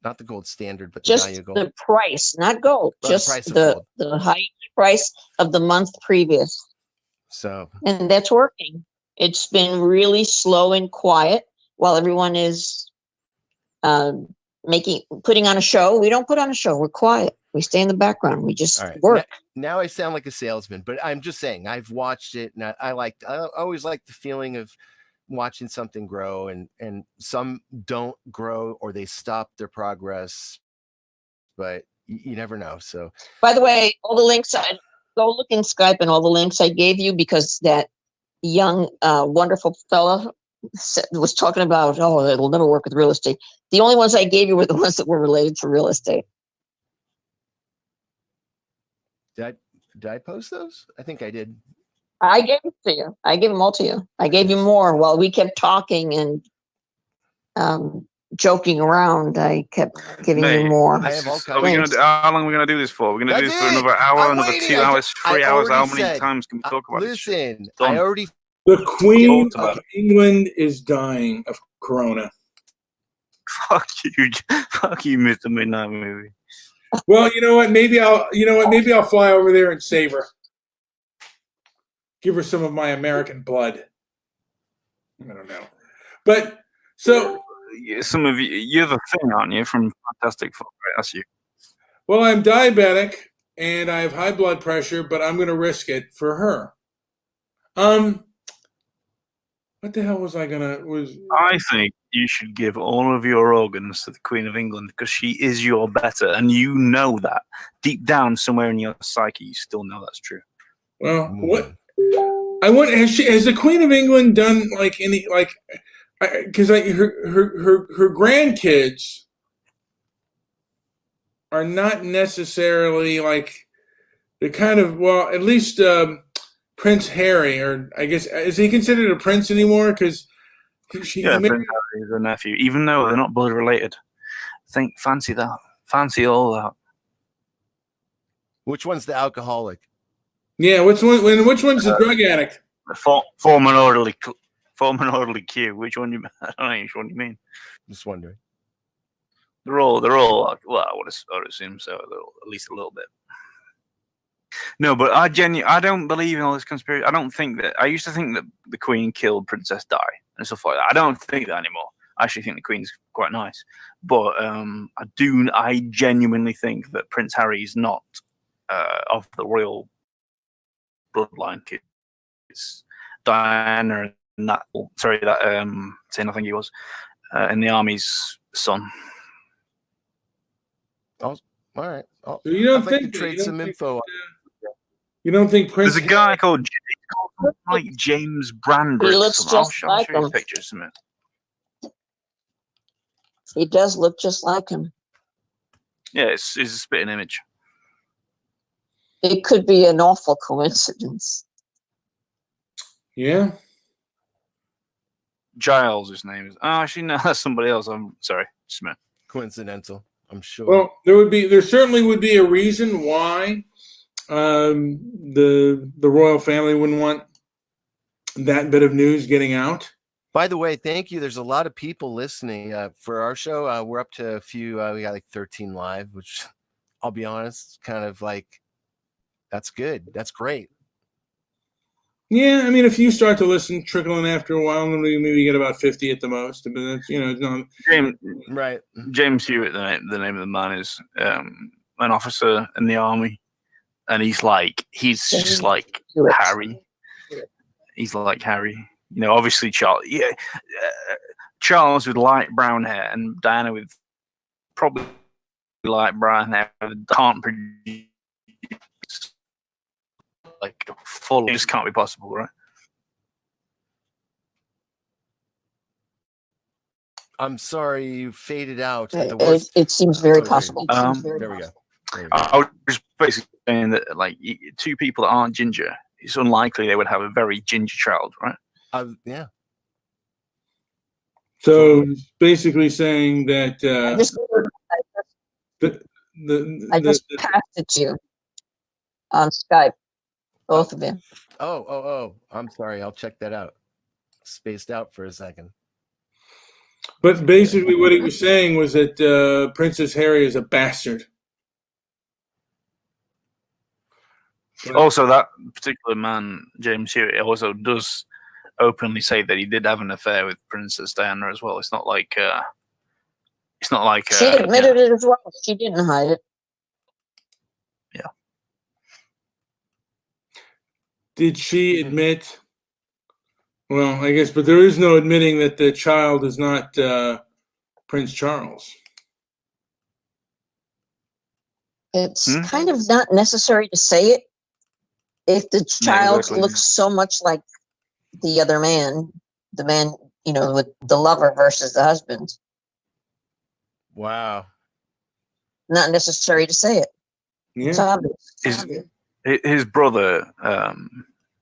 not the gold standard, but the Just value of gold. the price, not gold, Well, the just price of the gold. highest price of the month previous. So, And that's working. It's been really slow and quiet while everyone is putting on a show. We don't put on a show. We're quiet. We stay in the background. We just all right. work. Now I sound like a salesman, but I'm just saying I've watched it, and I always like the feeling of watching something grow, and some don't grow or they stop their progress, but you never know. So, By the way, all the links, go look in Skype and all the links I gave you, because that young, wonderful fella was talking about, oh, it'll never work with real estate. The only ones I gave you were the ones that were related to real estate. did I post those? I think I did. I gave it to you. I gave them all to you. I gave you Yes. more while we kept talking and joking around. I kept giving Mate, you more. I have all kinds How long are we gonna do this for? We're gonna do That's this for it. another hour, I'm another waiting. 2 hours, I 3 hours. How already many said- times can we talk about this shit? Listen, Done. I already The Queen Talked about of England is dying of corona. Fuck you, Mr. Midnight Movie. Well, you know what? Maybe I'll fly over there and save her. Give her some of my American blood. I don't know. But so, Some of you're the thing, aren't you? From Fantastic Four, right? That's you. well, I'm diabetic and I have high blood pressure, but I'm going to risk it for her. What the hell was I I think you should give all of your organs to the Queen of England because she is your better, and you know that deep down somewhere in your psyche, you still know that's true. Well, what I want has the Queen of England done like any like because her grandkids are not necessarily like the kind of, well, at least Prince Harry, or I guess, is he considered a prince anymore? Because Prince Harry is her nephew, even though they're not blood related. Fancy that, fancy all that. Which one's the alcoholic? Yeah, which one's the drug addict? Form an orderly queue. Which one you? I don't know which one you mean. Just wondering. They're all well, I would assume so, at least a little bit. No, but I don't believe in all this conspiracy. I used to think that the Queen killed Princess Di and stuff like that. I don't think that anymore. I actually think the Queen's quite nice, but I genuinely think that Prince Harry is not of the royal bloodline. It's Diana and that Tin, I think he was in the army's son. All right. So you don't I'd like think to trade some info. You don't think Prince? There's a guy called James Brandrett. He looks just I'll like show you him. pictures of him. He does look just like him. Yeah, it's a spitting image. It could be an awful coincidence. Yeah. Giles, his name is. Oh, actually, no, that's somebody else. I'm sorry, Smith. Coincidental, I'm sure. Well, there certainly would be a reason why the royal family wouldn't want that bit of news getting out. By the way, thank you. There's a lot of people listening for our show. We're up to a few. We got like 13 live, which I'll be honest, kind of like, that's good. That's great. Yeah, I mean, if you start to listen, trickling after a while, maybe get about 50 at the most. But that's, it's not. Right. James Hewitt, the name of the man is an officer in the army, and he's just like Harry. He's like Harry. Obviously Charles. Yeah, Charles with light brown hair and Diana with probably light brown hair can't produce like a full. It just can't be possible, right? I'm sorry you faded out. It seems very possible. There we go. I would Just basically saying that, like, two people that aren't ginger, it's unlikely they would have a very ginger child, right? Yeah. So basically saying that I just the passed it to you on Skype, both of you. Oh, I'm sorry. I'll check that out. Spaced out for a second. but basically what he was saying was that Princess Harry is a bastard. Also, that particular man, James Hewitt, also does openly say that he did have an affair with Princess Diana as well. It's not like She admitted it as well. She didn't hide it. Yeah. Did she admit? Well, I guess, but there is no admitting that the child is not Prince Charles. It's kind of not necessary to say it if the child exactly. looks so much like the other man, the man, with the lover versus the husband. Wow. Not necessary to say it. It's Yeah. obvious. His brother,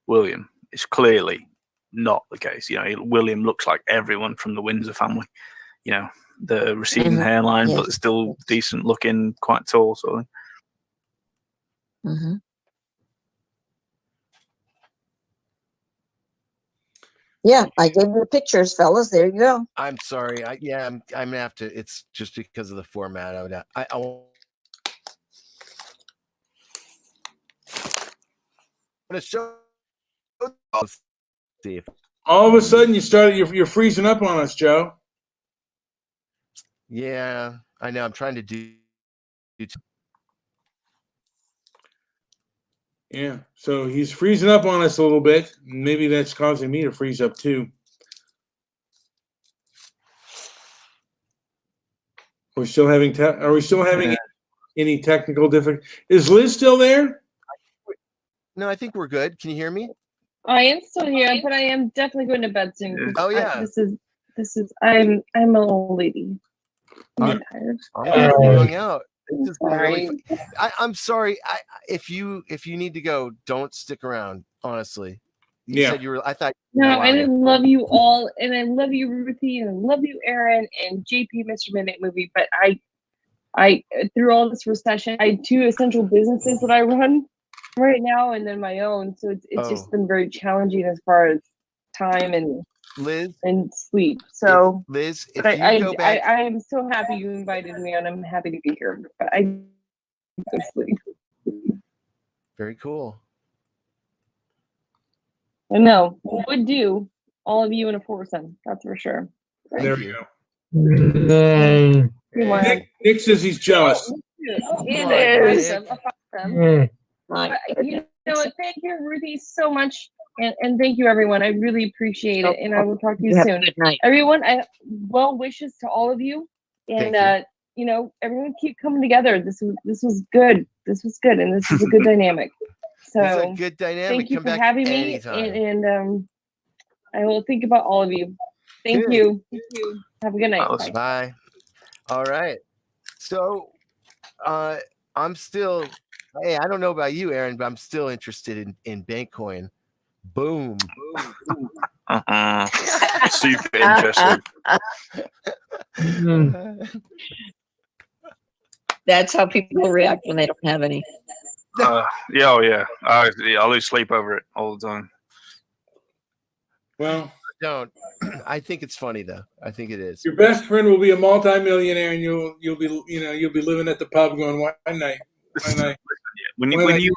William, is clearly not the case. William looks like everyone from the Windsor family. The receding hairline, Yes. but still decent looking, quite tall, sort of. Mm-hmm. Yeah, I gave you the pictures, fellas. There you go. I'm sorry. I'm gonna have to. It's just because of the format. I want to show. See if. All of a sudden, you're freezing up on us, Joe. Yeah, I know. I'm trying to do. Yeah. So he's freezing up on us a little bit. Maybe that's causing me to freeze up too. Are we still having any technical difficulty? Is Liz still there? No, I think we're good. Can you hear me? I am still here, but I am definitely going to bed soon. 'cause Oh, yeah. This is. I'm an old lady. I'm tired. I'm glad you hung out. This is Sorry. really fun. I'm sorry. If you need to go, don't stick around. Honestly, you said you were. I thought. No, and I love you all, and I love you, Ruthie, and I love you, Aaron, and JP, Mr. Midnight Movie. But I through all this recession, I have 2 essential businesses that I run right now, and then my own. So it's just been very challenging as far as time and Liz and sleep. So Liz, if but you go back, I am so happy you invited me, and I'm happy to be here. But I go sleep. very cool. I know would do all of you in a foursome. That's for sure. There we go. Come on. Nick says he's jealous. It is. You know what? Thank you, Ruthie, so much. And thank you, everyone. I really appreciate it. And I will talk to you soon. Good night. Everyone, well wishes to all of you. And, everyone keep coming together. This was good. This was good. And this is a good dynamic. So It's a good dynamic. thank you Come for back having me. anytime. And I will think about all of you. Thank Good. you. Have a good night. Awesome. Bye. Bye. All right. So I'm still, hey, I don't know about you, Aaron, but I'm still interested in Bankcoin. Boom. Super interesting. That's how people react when they don't have any. Yeah. I lose sleep over it all the time. Well, Don't. I think it's funny though. I think it is. your best friend will be a multimillionaire, and you'll be living at the pub going, "Why night? Why night?" When you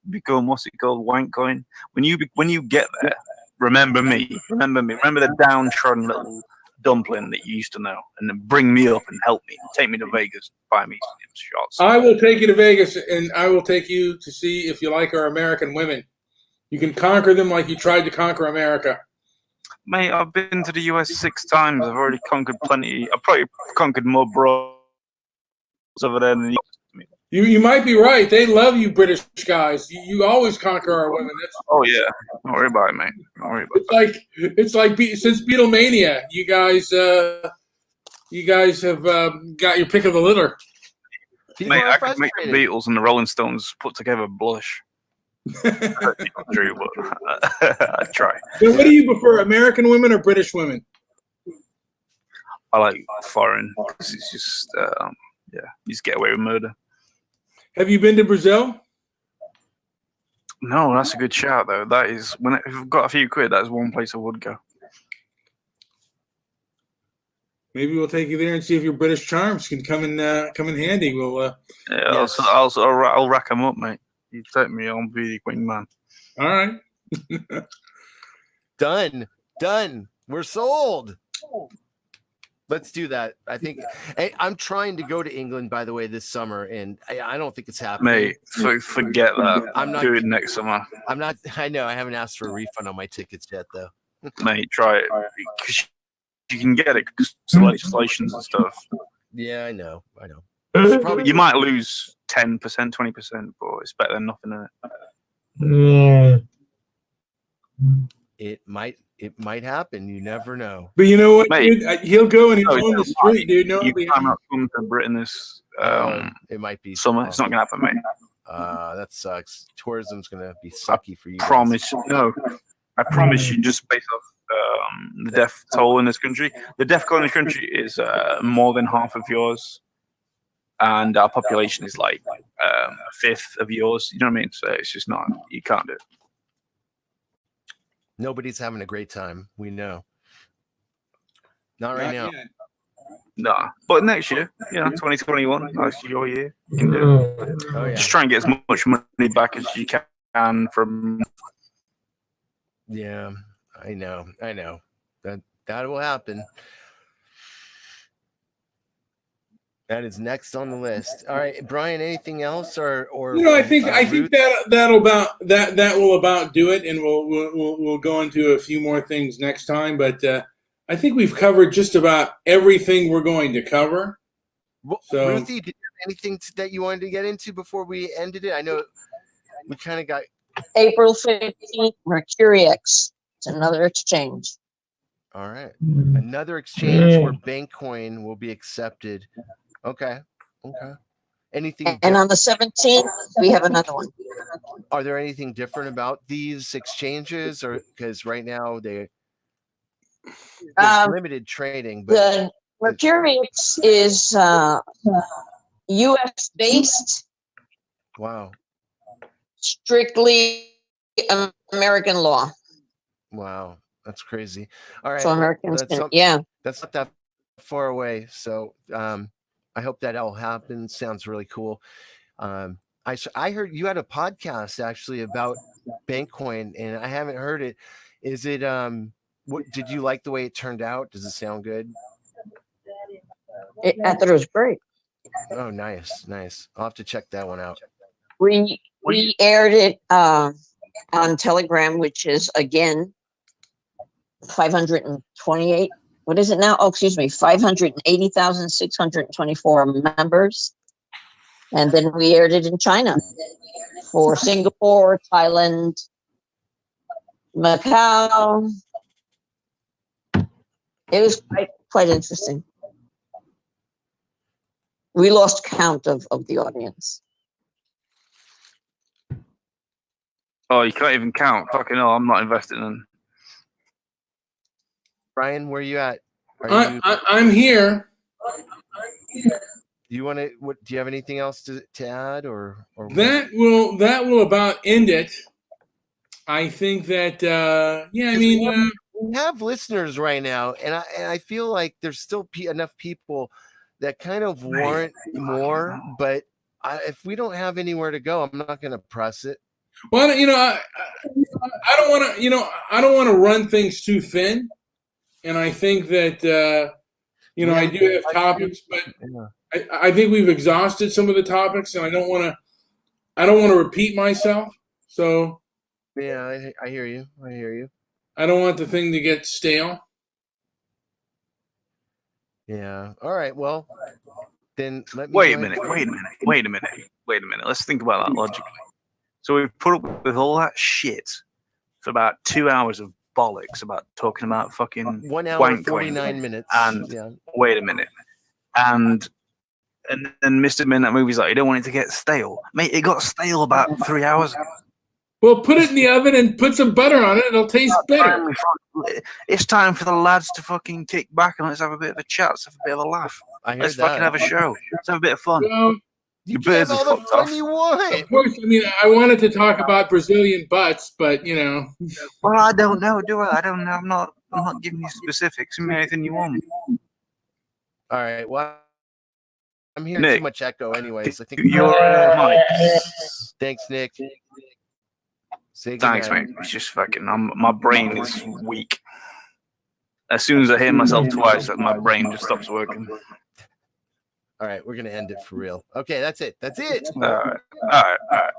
become, what's it called, Wankcoin? When you get there, remember me. Remember the downtrodden little dumpling that you used to know, and then bring me up and help me. Take me to Vegas, buy me some shots. I will take you to Vegas, and I will take you to see if you like our American women. You can conquer them like you tried to conquer America. Mate, I've been to the US 6 times. I've already conquered plenty. I've probably conquered more bros over there than you. You might be right. They love you, British guys. You always conquer our women. Oh yeah, don't worry about it, mate. Don't worry about it. It's like since Beatlemania, you guys have got your pick of the litter. People Mate, are I could make the frustrated. Beatles and the Rolling Stones put together blush. Not true, but I'd try. So what do you prefer, American women or British women? I like foreign because it's just, you just get away with murder. Have you been to Brazil? No, that's a good shout though. That is if I've got a few quid, that's one place I would go. Maybe we'll take you there and see if your British charms can come in handy. We'll Yeah, Yes. I'll rack them up, mate. You take me, I'll be the wingman. all right. Done. We're sold. Let's do that. I think I'm trying to go to England, by the way, this summer, and I don't think it's happening. Mate, forget that. I'm not. Do it next summer, I'm not. I know. I haven't asked for a refund on my tickets yet, though. mate. Try it because you can get it because of legislations and stuff. Yeah, I know. You might lose 10%, 20%, but it's better than nothing in it. It might happen. You never know. But you know what, Mate. dude? He'll go and he'll No, own the street, dude. No, You climb up come to Britain this It might be summer. It's not gonna happen, mate. That sucks. Tourism's gonna be sucky for you. guys. Promise. No, I promise you. Just based off the death toll in this country, the death toll in this country is more than half of yours, and our population is like a fifth of yours. You know what I mean? So it's just not. You can't do it. Nobody's having a great time. We know. Not right now. yet. Nah, but next year, 2021, that's your year. You can do it. Oh yeah. Just try and get as much money back as you can from. Yeah. I know. That will happen. That is next on the list. All right, Brian. Anything else, or I think Ruth? that will about do it, and we'll go into a few more things next time. But I think we've covered just about everything we're going to cover. So- Ruthie, did you have anything that you wanted to get into before we ended it? I know we kind of got. April 15th, Mercury X. It's another exchange. All right. Another exchange where Bankcoin will be accepted. Okay. Anything And on the 17th, we have another one. are there anything different about these exchanges, or because right now there's Um, limited trading, but The Mercury X is U.S. based, wow. strictly American law. Wow. That's crazy. All right. So well, Americans that's can, yeah. that's not that far away. So I hope that all happens. Sounds really cool. I heard you had a podcast actually about Bankcoin, and I haven't heard it. Is it what did you like the way it turned out? Does it sound good? I thought it was great. Oh, nice. I'll have to check that one out. We aired it on Telegram, which is again 528. What is it now? Oh, excuse me, 580,624 members. And then we aired it in China for Singapore, Thailand, Macau. It was quite interesting. We lost count of the audience. Oh, you can't even count. Fucking hell, I'm not investing in. Brian, where you at? Are you? I'm here. Do you want to? What? Do you have anything else to add, or what? That will about end it. I think that I mean we have listeners right now, and I feel like there's still enough people that kind of want more, but if we don't have anywhere to go, I'm not going to press it. well, I don't want to I don't want to run things too thin, and I think that I do have topics, but Yeah. I think we've exhausted some of the topics, and I don't want to repeat myself. So Yeah, I hear you. I don't want the thing to get stale. Yeah. All right. Well, then let me Wait a go ahead- minute. Let's think about that logically. So we've put up with all that shit for about 2 hours of bollocks about talking about fucking 1 hour wank 49 coin. minutes. And yeah. wait a minute. And And then Mr. Midnight Movie's like, you don't want it to get stale. Mate, it got stale about 3 hours ago. Well, put it in the oven and put some butter on it. It'll taste better. It's time for the lads to fucking kick back and let's have a bit of a chat. Let's have a bit of a laugh. I heard Let's that. fucking have a show. Let's have a bit of fun. Well, You Your birds can have are all the fucked fun off. you want. of course, I mean, I wanted to talk about Brazilian butts, but you know, Well, I don't know, do I? I don't know. I'm not giving you specifics. Give me anything you want. All right. Well, I'm hearing Nick, too much echo, anyways. I think You're Mike. Thanks, Nick. Say Thanks, goodnight. mate. It's just fucking. My brain is weak. As soon as I hear myself twice, my brain just stops working. All right, we're gonna end it for real. Okay, that's it. That's it. All right.